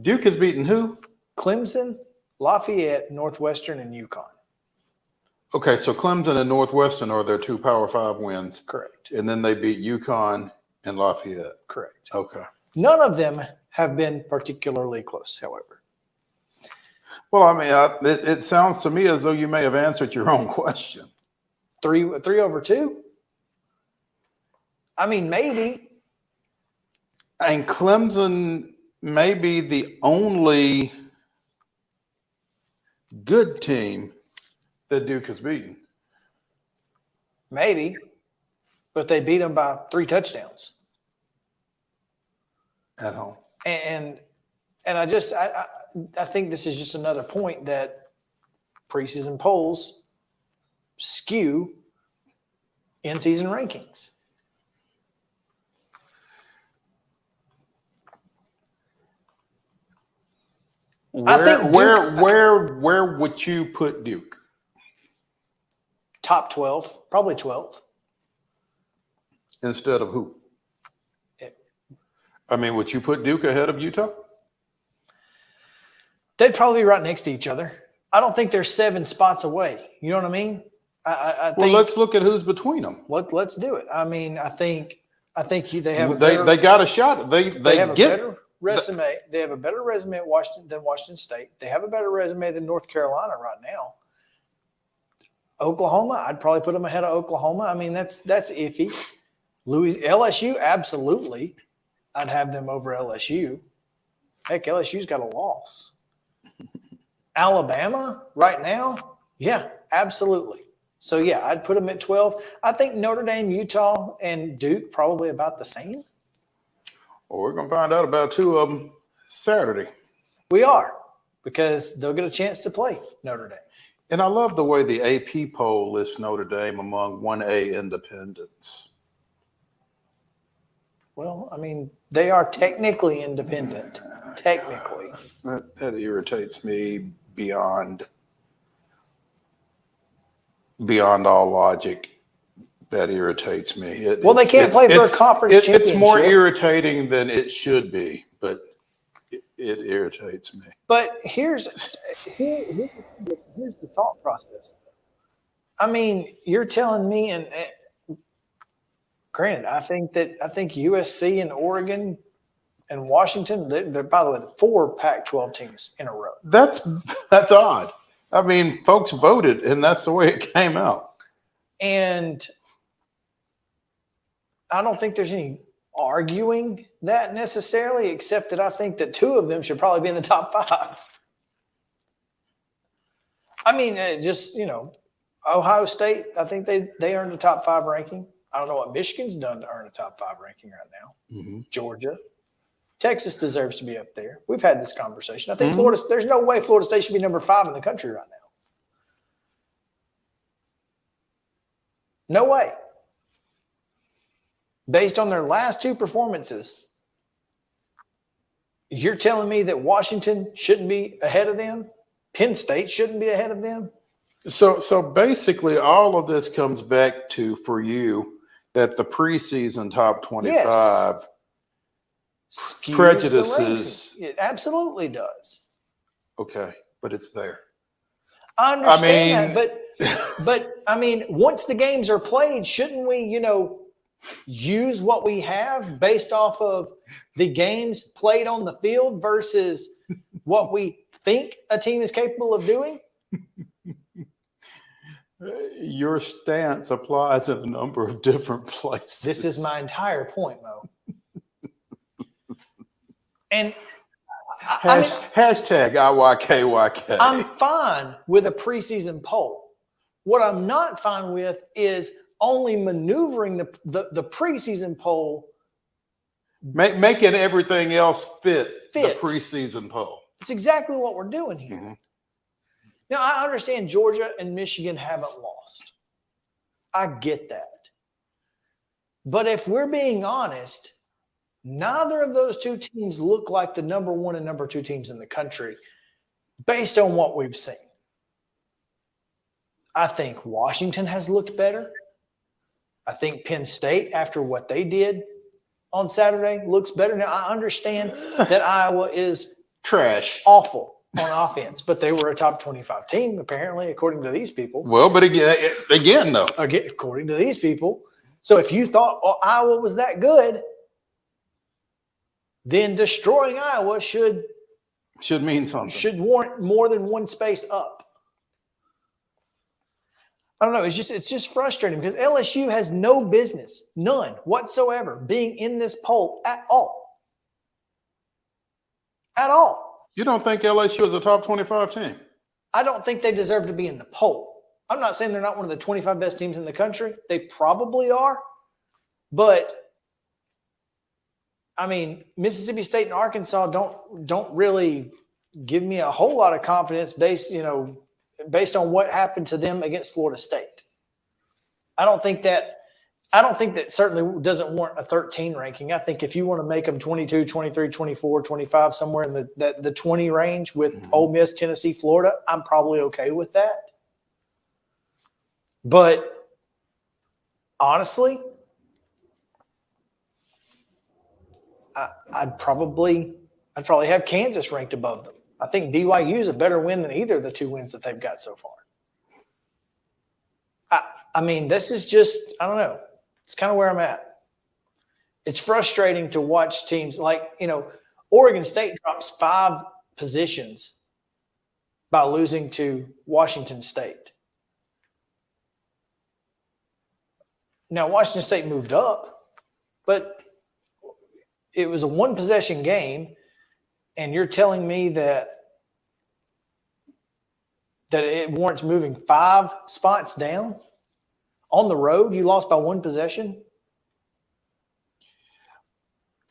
Duke has beaten who? Clemson, Lafayette, Northwestern, and UConn. Okay, so Clemson and Northwestern are their 2 Power 5 wins. Correct. And then they beat UConn and Lafayette. Correct. Okay. None of them have been particularly close, however. Well, I mean, it sounds to me as though you may have answered your own question. 3 over 2? I mean, maybe. And Clemson may be the only good team that Duke has beaten. Maybe. But they beat them by 3 touchdowns. At home. And I think this is just another point that preseason polls skew in-season rankings. Where would you put Duke? Top 12, probably 12th. Instead of who? I mean, would you put Duke ahead of Utah? They'd probably be right next to each other. I don't think they're 7 spots away. You know what I mean? I think, let's look at who's between them. Let's do it. I mean, I think they have they got a shot. They have a better resume. They have a better resume at than Washington State. They have a better resume than North Carolina right now. Oklahoma, I'd probably put them ahead of Oklahoma. I mean, that's iffy. LSU, absolutely. I'd have them over LSU. Heck, LSU's got a loss. Alabama right now, yeah, absolutely. So, yeah, I'd put them at 12. I think Notre Dame, Utah, and Duke probably about the same. Well, we're going to find out about 2 of them Saturday. We are, because they'll get a chance to play Notre Dame. And I love the way the AP poll lists Notre Dame among 1A independents. Well, I mean, they are technically independent. Technically. That irritates me beyond all logic. That irritates me. They can't play for a conference championship. It's more irritating than it should be, but it irritates me. But here's the thought process. I mean, you're telling me, and granted, I think USC and Oregon and Washington, they're, by the way, 4 Pac-12 teams in a row. That's odd. I mean, folks voted, and that's the way it came out. And I don't think there's any arguing that necessarily, except that I think that 2 of them should probably be in the top 5. I mean, Ohio State, I think they earned a top 5 ranking. I don't know what Michigan's done to earn a top 5 ranking right now. Mm-hmm. Georgia. Texas deserves to be up there. We've had this conversation. I think Florida, there's no way Florida State should be number 5 in the country right now. No way. Based on their last 2 performances, you're telling me that Washington shouldn't be ahead of them? Penn State shouldn't be ahead of them. So basically, all of this comes back to, for you, that the preseason top 25 Skews the prejudices. rankings. It absolutely does. Okay, but it's there. I understand that, but I mean, once the games are played, shouldn't we, use what we have based off of the games played on the field versus what we think a team is capable of doing? Your stance applies in a number of different places. This is my entire point, Mo. And hashtag IYKYK. I'm fine with a preseason poll. What I'm not fine with is only maneuvering the preseason poll. Making everything else fit the preseason poll. It's exactly what we're doing here. Mm-hmm. Now, I understand Georgia and Michigan haven't lost. I get that. But if we're being honest, neither of those two teams look like the number 1 and number 2 teams in the country based on what we've seen. I think Washington has looked better. I think Penn State, after what they did on Saturday, looks better. Now, I understand that Iowa is trash, awful on offense, but they were a top 25 team, apparently, according to these people. Well, but again, though. Again, according to these people. So if you thought Iowa was that good, then destroying Iowa should mean something. Should warrant more than one space up. I don't know. It's just frustrating because LSU has no business, none whatsoever, being in this poll at all. At all. You don't think LSU is a top 25 team? I don't think they deserve to be in the poll. I'm not saying they're not one of the 25 best teams in the country. They probably are. But I mean, Mississippi State and Arkansas don't really give me a whole lot of confidence based on what happened to them against Florida State. I don't think that certainly doesn't warrant a 13 ranking. I think if you want to make them 22, 23, 24, 25, somewhere in the 20 range with Ole Miss, Tennessee, Florida, I'm probably okay with that. But honestly, I'd probably have Kansas ranked above them. I think BYU is a better win than either of the 2 wins that they've got so far. I mean, this is just, I don't know. It's kind of where I'm at. It's frustrating to watch teams like, Oregon State drops 5 positions by losing to Washington State. Now, Washington State moved up, but it was a 1-possession game, and you're telling me that it warrants moving 5 spots down? On the road, you lost by 1 possession?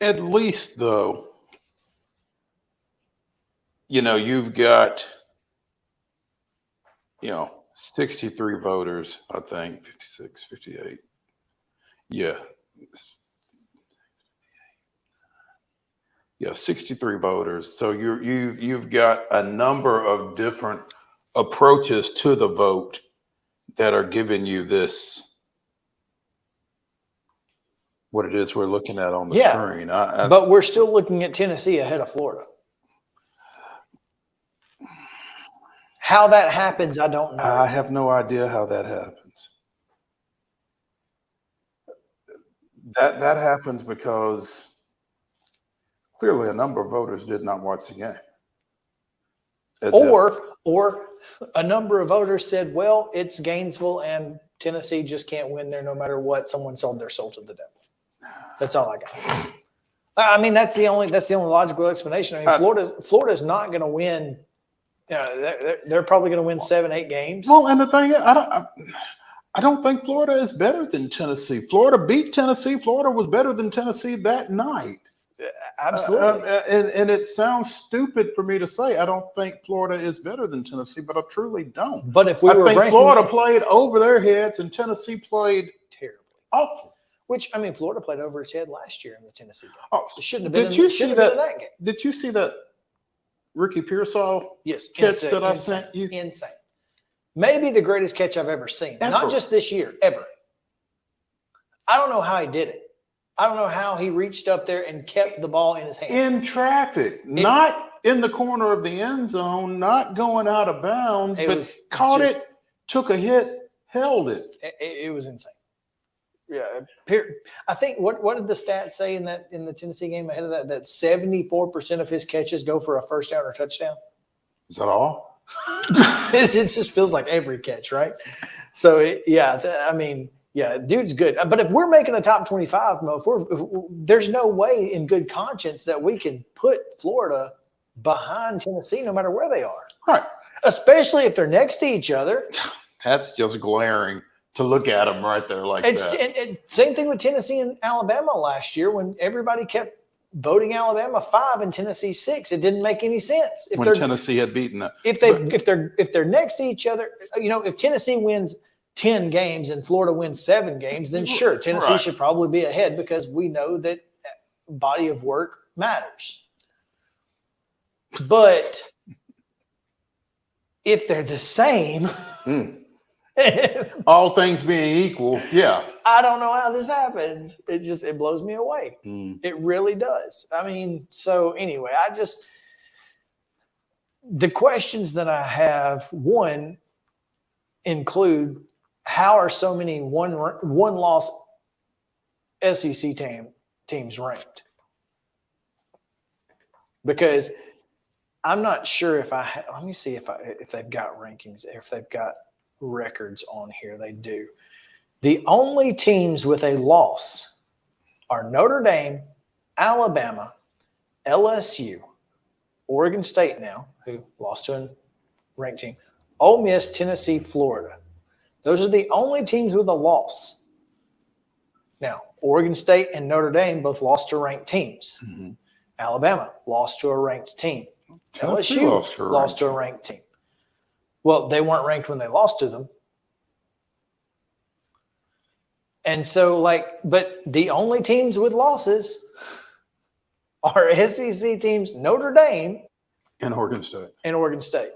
At least, though, you've got, 63 voters, I think, 56, 58. Yeah. Yeah, 63 voters. So you've got a number of different approaches to the vote that are giving you this, what it is we're looking at on the screen. But we're still looking at Tennessee ahead of Florida. How that happens, I don't know. I have no idea how that happens. That happens because clearly a number of voters did not watch the game. Or a number of voters said, well, it's Gainesville and Tennessee just can't win there no matter what. Someone sold their soul to the devil. That's all I got. I mean, that's the only logical explanation. I mean, Florida's not going to win. They're probably going to win 7-8 games. Well, and the thing is, I don't think Florida is better than Tennessee. Florida beat Tennessee. Florida was better than Tennessee that night. Absolutely. And it sounds stupid for me to say I don't think Florida is better than Tennessee, but I truly don't. But if I think Florida played over their heads and Tennessee played terribly. Awful. Which, I mean, Florida played over its head last year in the Tennessee game. Oh, it shouldn't have been in that game. Did you see that Ricky Pearsall yes, catch insane, that I insane, sent you? insane. Maybe the greatest catch I've ever seen. Ever. Not just this year, ever. I don't know how he did it. I don't know how he reached up there and kept the ball in his hand. In traffic, not in the corner of the end zone, not going out of bounds, but caught it, took a hit, held it. It was insane. Yeah, I think what did the stats say in the Tennessee game ahead of that? That 74% of his catches go for a first down or touchdown. Is that all? It just feels like every catch, right? So yeah, dude's good. But if we're making a top 25, Mo, there's no way in good conscience that we can put Florida behind Tennessee, no matter where they are. Right. Especially if they're next to each other. That's just glaring to look at them right there like that. And same thing with Tennessee and Alabama last year when everybody kept voting Alabama 5 and Tennessee 6. It didn't make any sense. When Tennessee had beaten them. If they're next to each other, if Tennessee wins 10 games and Florida wins 7 games, then sure, Tennessee should probably be ahead because we know that body of work matters. But if they're the same, all things being equal, yeah. I don't know how this happens. It blows me away. It really does. I mean, so anyway, the questions that I have, one, include how are so many one-loss SEC teams ranked? Because I'm not sure let me see if they've got rankings, if they've got records on here. They do. The only teams with a loss are Notre Dame, Alabama, LSU, Oregon State now, who lost to a ranked team, Ole Miss, Tennessee, Florida. Those are the only teams with a loss. Now, Oregon State and Notre Dame both lost to ranked teams. Mm-hmm. Alabama lost to a ranked team. Tennessee LSU lost to a ranked team. Well, they weren't ranked when they lost to them. And so, but the only teams with losses are SEC teams, Notre Dame and Oregon State.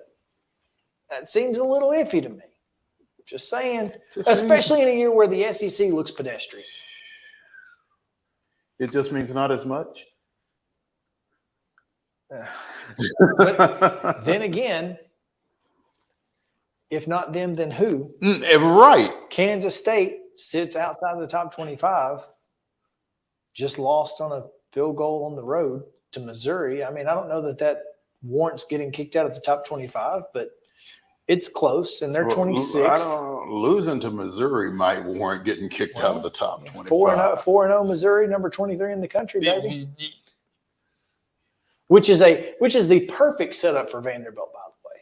That seems a little iffy to me. Just saying, especially in a year where the SEC looks pedestrian. It just means not as much. But then again, if not them, then who? Right. Kansas State sits outside of the top 25, just lost on a field goal on the road to Missouri. I mean, I don't know that warrants getting kicked out of the top 25, but it's close, and they're 26th. Losing to Missouri might warrant getting kicked out of the top 25. 4-0 Missouri, number 23 in the country, baby. Which is the perfect setup for Vanderbilt, by the way.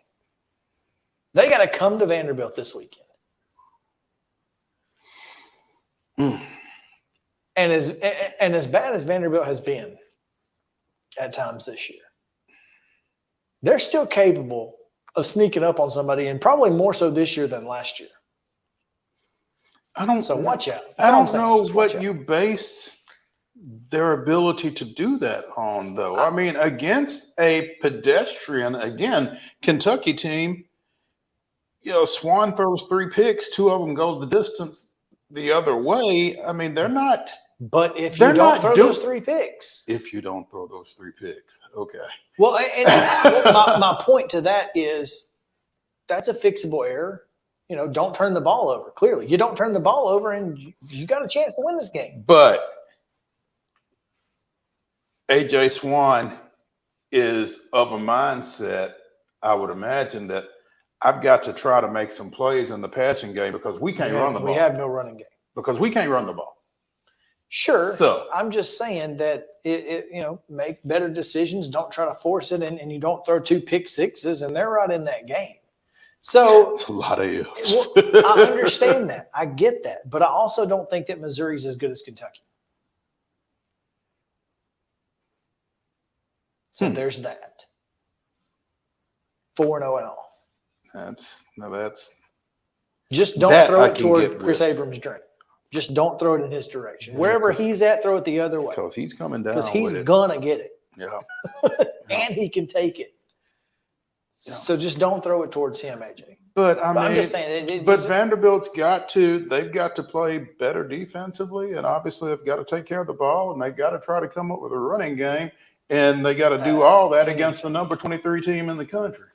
They got to come to Vanderbilt this weekend. And as bad as Vanderbilt has been at times this year, they're still capable of sneaking up on somebody, and probably more so this year than last year. So watch out. I don't know what you base their ability to do that on, though. I mean, against a pedestrian, again, Kentucky team, Swan throws 3 picks, 2 of them go the distance the other way. I mean, they're not. But if you don't throw those 3 picks. If you don't throw those 3 picks. Okay. Well, and my point to that is that's a fixable error. Don't turn the ball over. Clearly, you don't turn the ball over, and you got a chance to win this game. But A.J. Swan is of a mindset, I would imagine, that I've got to try to make some plays in the passing game because we can't run the ball. We have no running game. Because we can't run the ball. Sure. So I'm just saying that make better decisions. Don't try to force it, and you don't throw 2 pick sixes, and they're right in that game. So it's a lot of ifs. I understand that. I get that. But I also don't think that Missouri's as good as Kentucky. So there's that. 4-0 and all. That's just don't throw it toward Chris Abrams' drink. Just don't throw it in his direction. Wherever he's at, throw it the other way. Because he's coming down. Because he's gonna get it. Yeah. And he can take it. So just don't throw it towards him, AJ. But I mean, I'm just saying. But Vanderbilt's they've got to play better defensively, and obviously they've got to take care of the ball, and they've got to try to come up with a running game, and they got to do all that against the number 23 team in the country.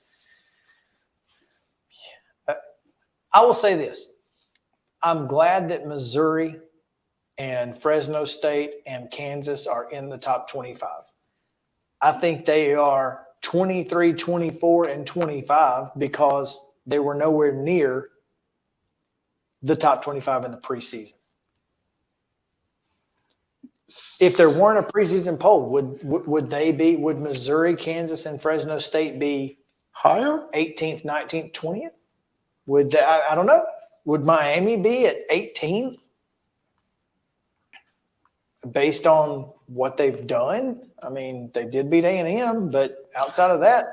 I will say this. I'm glad that Missouri and Fresno State and Kansas are in the top 25. I think they are 23, 24, and 25 because they were nowhere near the top 25 in the preseason. If there weren't a preseason poll, would Missouri, Kansas, and Fresno State be higher? 18th, 19th, 20th? Would they, I don't know. Would Miami be at 18th based on what they've done? I mean, they did beat A&M, but outside of that,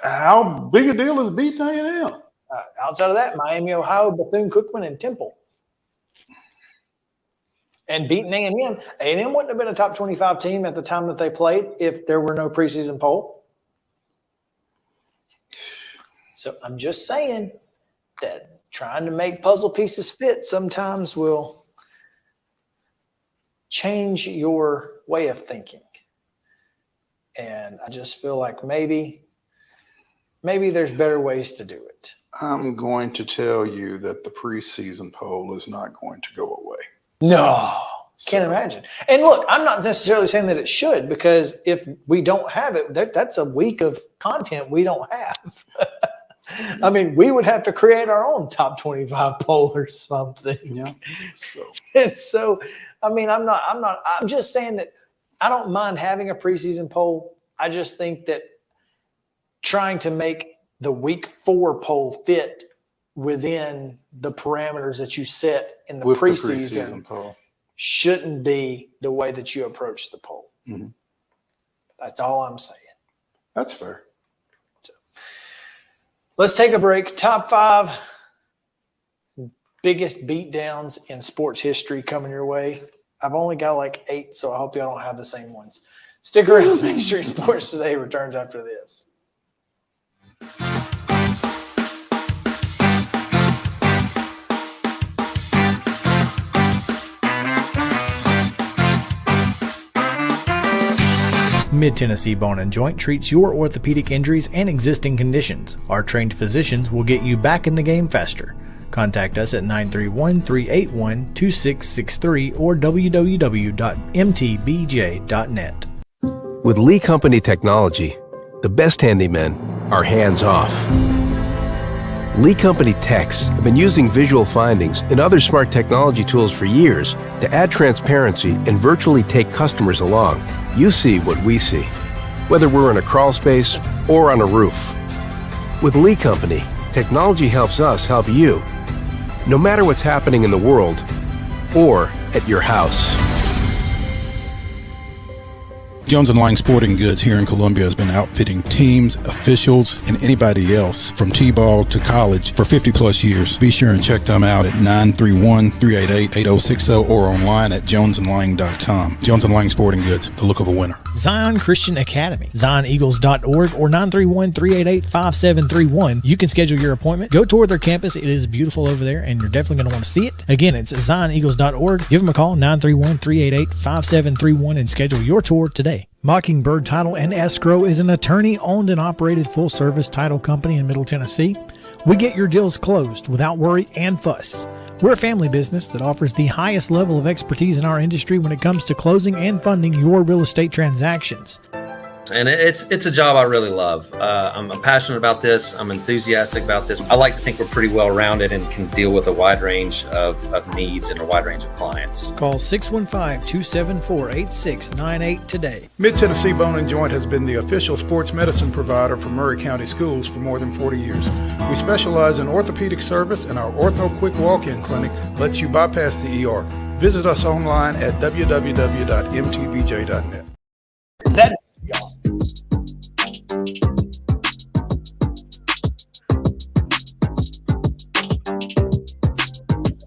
how big a deal is beating A&M? Outside of that, Miami, Ohio, Bethune-Cookman, and Temple. And beating A&M. A&M wouldn't have been a top 25 team at the time that they played if there were no preseason poll. So I'm just saying that trying to make puzzle pieces fit sometimes will change your way of thinking. And I just feel like maybe there's better ways to do it. I'm going to tell you that the preseason poll is not going to go away. No, can't imagine. And look, I'm not necessarily saying that it should, because if we don't have it, that's a week of content we don't have. I mean, we would have to create our own top 25 poll or something. Yeah. And so, I mean, I'm just saying that I don't mind having a preseason poll. I just think that trying to make the week 4 poll fit within the parameters that you set in the preseason poll shouldn't be the way that you approach the poll. Mm-hmm. That's all I'm saying. That's fair. So, let's take a break. Top 5 biggest beatdowns in sports history coming your way. I've only got like 8, so I hope y'all don't have the same ones. Stick around. Main Street Sports Today returns after this. Mid-Tennessee Bone and Joint treats your orthopedic injuries and existing conditions. Our trained physicians will get you back in the game faster. Contact us at 931-381-2663 or www.mtbj.net. With Lee Company technology, the best handymen are hands-off. Lee Company techs have been using visual findings and other smart technology tools for years to add transparency and virtually take customers along. You see what we see, whether we're in a crawl space or on a roof. With Lee Company, technology helps us help you, no matter what's happening in the world or at your house. Jones & Lang Sporting Goods here in Columbia has been outfitting teams, officials, and anybody else from T-ball to college for 50 plus years. Be sure and check them out at 931-388-8060 or online at jonesandlang.com. Jones & Lang Sporting Goods, the look of a winner. Zion Christian Academy, zioneagles.org or 931-388-5731. You can schedule your appointment. Go tour their campus. It is beautiful over there, and you're definitely going to want to see it. Again, it's zioneagles.org. Give them a call, 931-388-5731, and schedule your tour today. Mockingbird Title and Escrow is an attorney-owned and operated full-service title company in Middle Tennessee. We get your deals closed without worry and fuss. We're a family business that offers the highest level of expertise in our industry when it comes to closing and funding your real estate transactions. And it's a job I really love. I'm passionate about this. I'm enthusiastic about this. I like to think we're pretty well rounded and can deal with a wide range of needs and a wide range of clients. Call 615-274-8698 today. Mid-Tennessee Bone and Joint has been the official sports medicine provider for Murray County Schools for more than 40 years. We specialize in orthopedic service, and our Ortho Quick Walk-In Clinic lets you bypass the ER. Visit us online at www.mtbj.net. Is that awesome?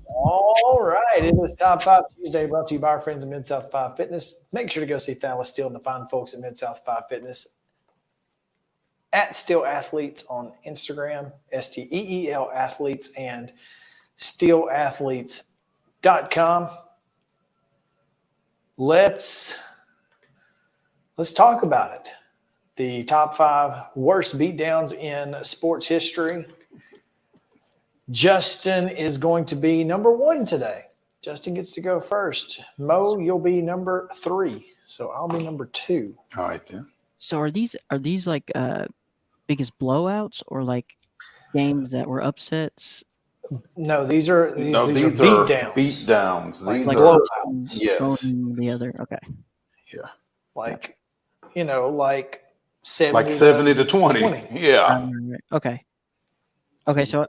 All right, it is Top 5 Tuesday, brought to you by our friends at Mid-South 5 Fitness. Make sure to go see Thalas Steele and the fine folks at Mid-South 5 Fitness. at Steel Athletes on Instagram, STEEL Athletes, and steelathletes.com. Let's talk about it. The top 5 worst beatdowns in sports history. Justin is going to be number 1 today. Justin gets to go first. Mo, you'll be number 3. So I'll be number 2. All right, then. So are these like biggest blowouts or like games that were upsets? No, these are beatdowns. Beatdowns. Like These are blowouts. yes. The other, okay. Yeah. Like, like 70 like 70 to 20. Yeah. Okay. Okay, so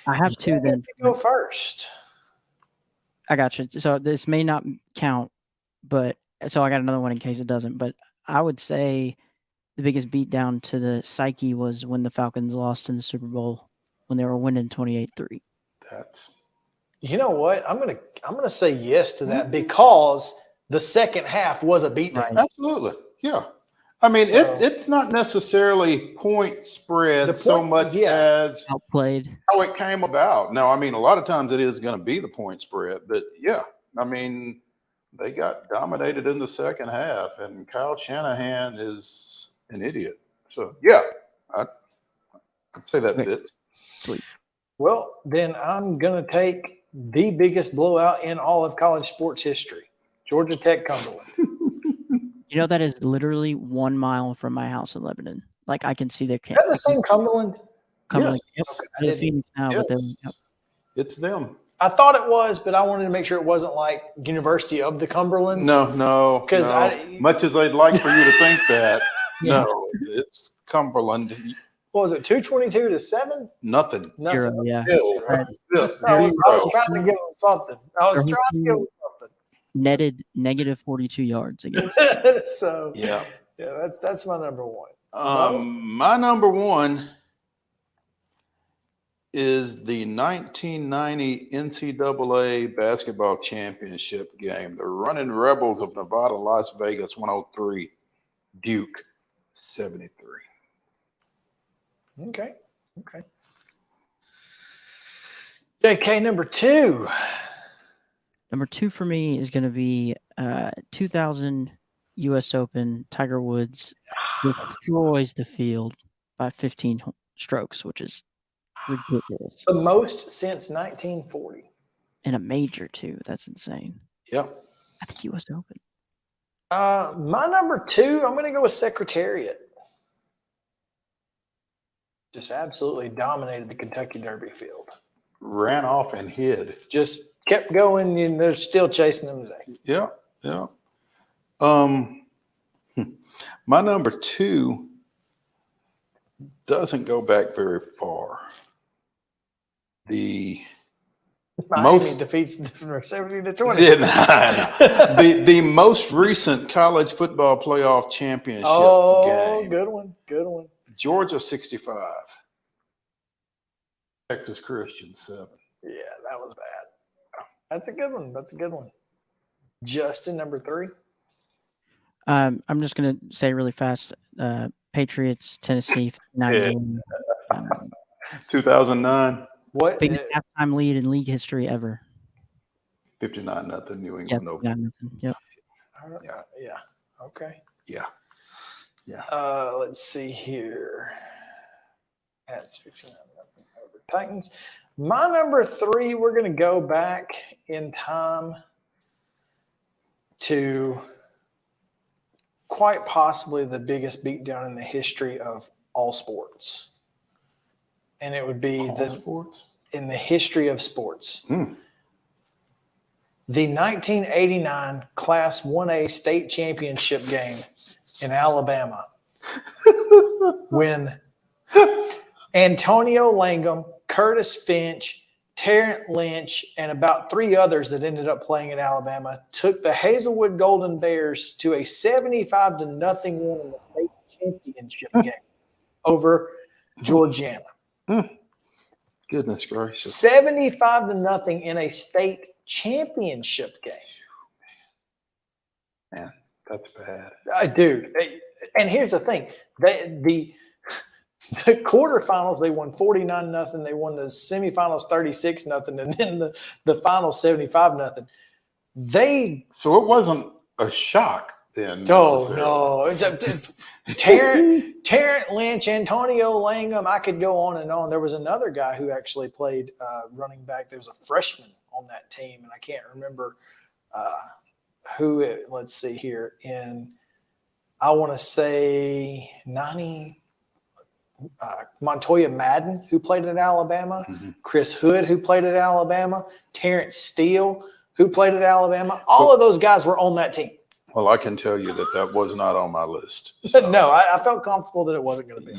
I have 2 then. Go first. I got you. So this may not count, but so I got another one in case it doesn't. But I would say the biggest beatdown to the psyche was when the Falcons lost in the Super Bowl when they were winning 28-3. That's. You know what? I'm gonna say yes to that because the second half was a beatdown. Absolutely. Yeah. I mean, So- it's not necessarily point spread so much as outplayed how it came about. Now, I mean, a lot of times it is going to be the point spread, but yeah, I mean, they got dominated in the second half, and Kyle Shanahan is an idiot. So yeah, I'd say that fits. Sweet. Well, then I'm gonna take the biggest blowout in all of college sports history: Georgia Tech Cumberland. You know, that is literally 1 mile from my house in Lebanon. Like I can see their Is that the same Cumberland? Cumberland. Yes. Yep. They're in Phoenix now, but they're yep. It's them. I thought it was, but I wanted to make sure it wasn't like University of the Cumberlands. No. 'Cause no. Much as I'd like for you to think that, Yeah. no, it's Cumberland. What was it, 222 to 7? Nothing. Nothing. 0, yeah. Still, Right. I was trying to give them something. Netted negative 42 yards against. So Yeah. that's my number 1. My number 1 is the 1990 NCAA basketball championship game. The Running Rebels of Nevada, Las Vegas, 103, Duke, 73. Okay. JK, number 2. Number 2 for me is going to be 2000 U.S. Open. Tiger Woods destroys the field by 15 strokes, which is ridiculous. The most since 1940. And a major, too. That's insane. Yep. At the U.S. Open. My number 2, I'm going to go with Secretariat. Just absolutely dominated the Kentucky Derby field. Ran off and hid. Just kept going, and they're still chasing them today. Yeah. My number 2 doesn't go back very far. The Miami defeats them 70 to 20. The most recent college football playoff championship game. Good one. Georgia 65. Texas Christian 7. Yeah, that was bad. That's a good one. Justin, number 3. I'm just going to say really fast. Patriots, Tennessee, 59. 2009. What? Biggest halftime lead in league history ever. 59-0 New England over. Yep. Yeah. Okay. Yeah. Let's see here. That's 59-0 over Titans. My number 3, we're going to go back in time to quite possibly the biggest beatdown in the history of all sports. And it would be in the history of sports. The 1989 Class 1A state championship game in Alabama when Antonio Langham, Curtis Finch, Terrence Lynch, and about 3 others that ended up playing at Alabama took the Hazelwood Golden Bears to a 75-0 win in the state championship game over Georgiana. Goodness gracious. 75-0 in a state championship game. Man, that's bad. Dude, and here's the thing. The quarterfinals, they won 49-0. They won the semifinals 36-0, and then the finals 75-0. So it wasn't a shock then. Oh no! It's Terrence Lynch, Antonio Langham. I could go on and on. There was another guy who actually played running back. There was a freshman on that team, and I can't remember who. Let's see here. I want to say 90. Montoya Madden, who played at Alabama. Chris Hood, who played at Alabama. Terrence Steele, who played at Alabama. All of those guys were on that team. Well, I can tell you that was not on my list. So. No, I felt comfortable that it wasn't going to be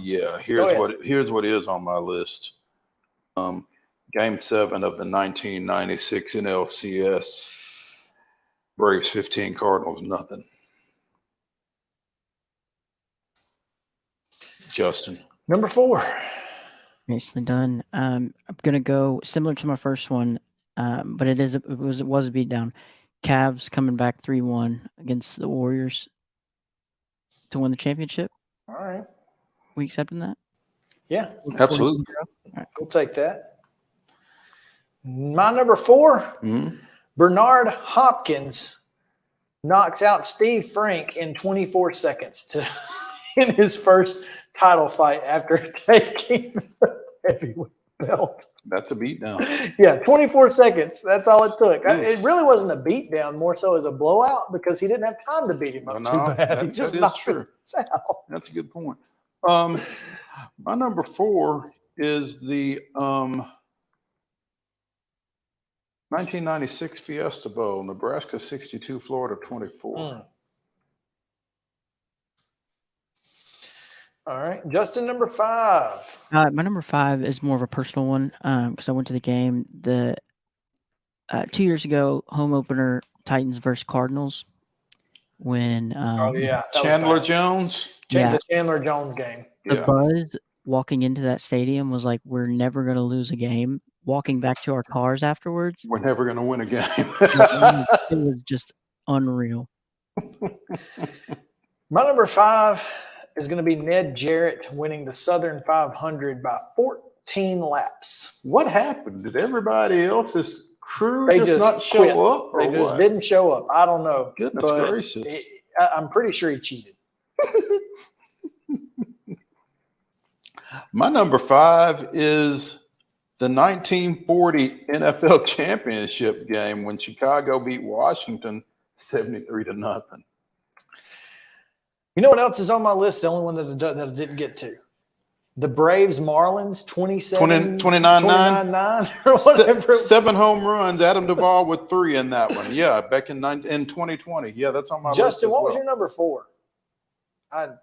on here's what is on my list. Game 7 of the 1996 NLCS. Braves 15, Cardinals nothing. Justin. Number 4. Nicely done. I'm going to go similar to my first one, but it was a beatdown. Cavs coming back 3-1 against the Warriors to win the championship. All right. We accepting that? Yeah. Absolutely. Right, we'll take that. My number 4, Bernard Hopkins knocks out Steve Frank in 24 seconds in his first title fight after taking the heavyweight belt. That's a beatdown. Yeah, 24 seconds. That's all it took. It really wasn't a beatdown, more so as a blowout because he didn't have time to beat him up too bad. He just knocked his out. That's a good point. My number 4 is the 1996 Fiesta Bowl, Nebraska 62, Florida 24. All right. Justin, number 5. My number 5 is more of a personal one because I went to the game. 2 years ago, home opener, Titans versus Cardinals. When Chandler Jones? The Chandler Jones game. The buzz walking into that stadium was like, we're never going to lose a game. Walking back to our cars afterwards. We're never going to win a game. It was just unreal. My number 5 is going to be Ned Jarrett winning the Southern 500 by 14 laps. What happened? Did everybody else's crew They just not show quit. up? Or They just what? didn't show up. I don't know. Goodness but gracious. I'm pretty sure he cheated. My number 5 is the 1940 NFL championship game when Chicago beat Washington 73-0. You know what else is on my list? The only one that I didn't get to. The Braves Marlins 29-9 or whatever. 7 home runs. Adam Duvall with 3 in that one. Yeah, back in 2020. Yeah, that's on my list. Justin, what was your number 4? The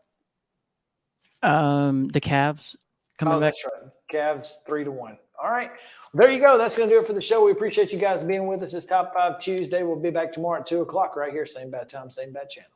Cavs coming back. That's right. Cavs 3-1. All right. Well, there you go. That's going to do it for the show. We appreciate you guys being with us. It's Top 5 Tuesday. We'll be back tomorrow at 2 o'clock right here. Same bad time, same bad channel.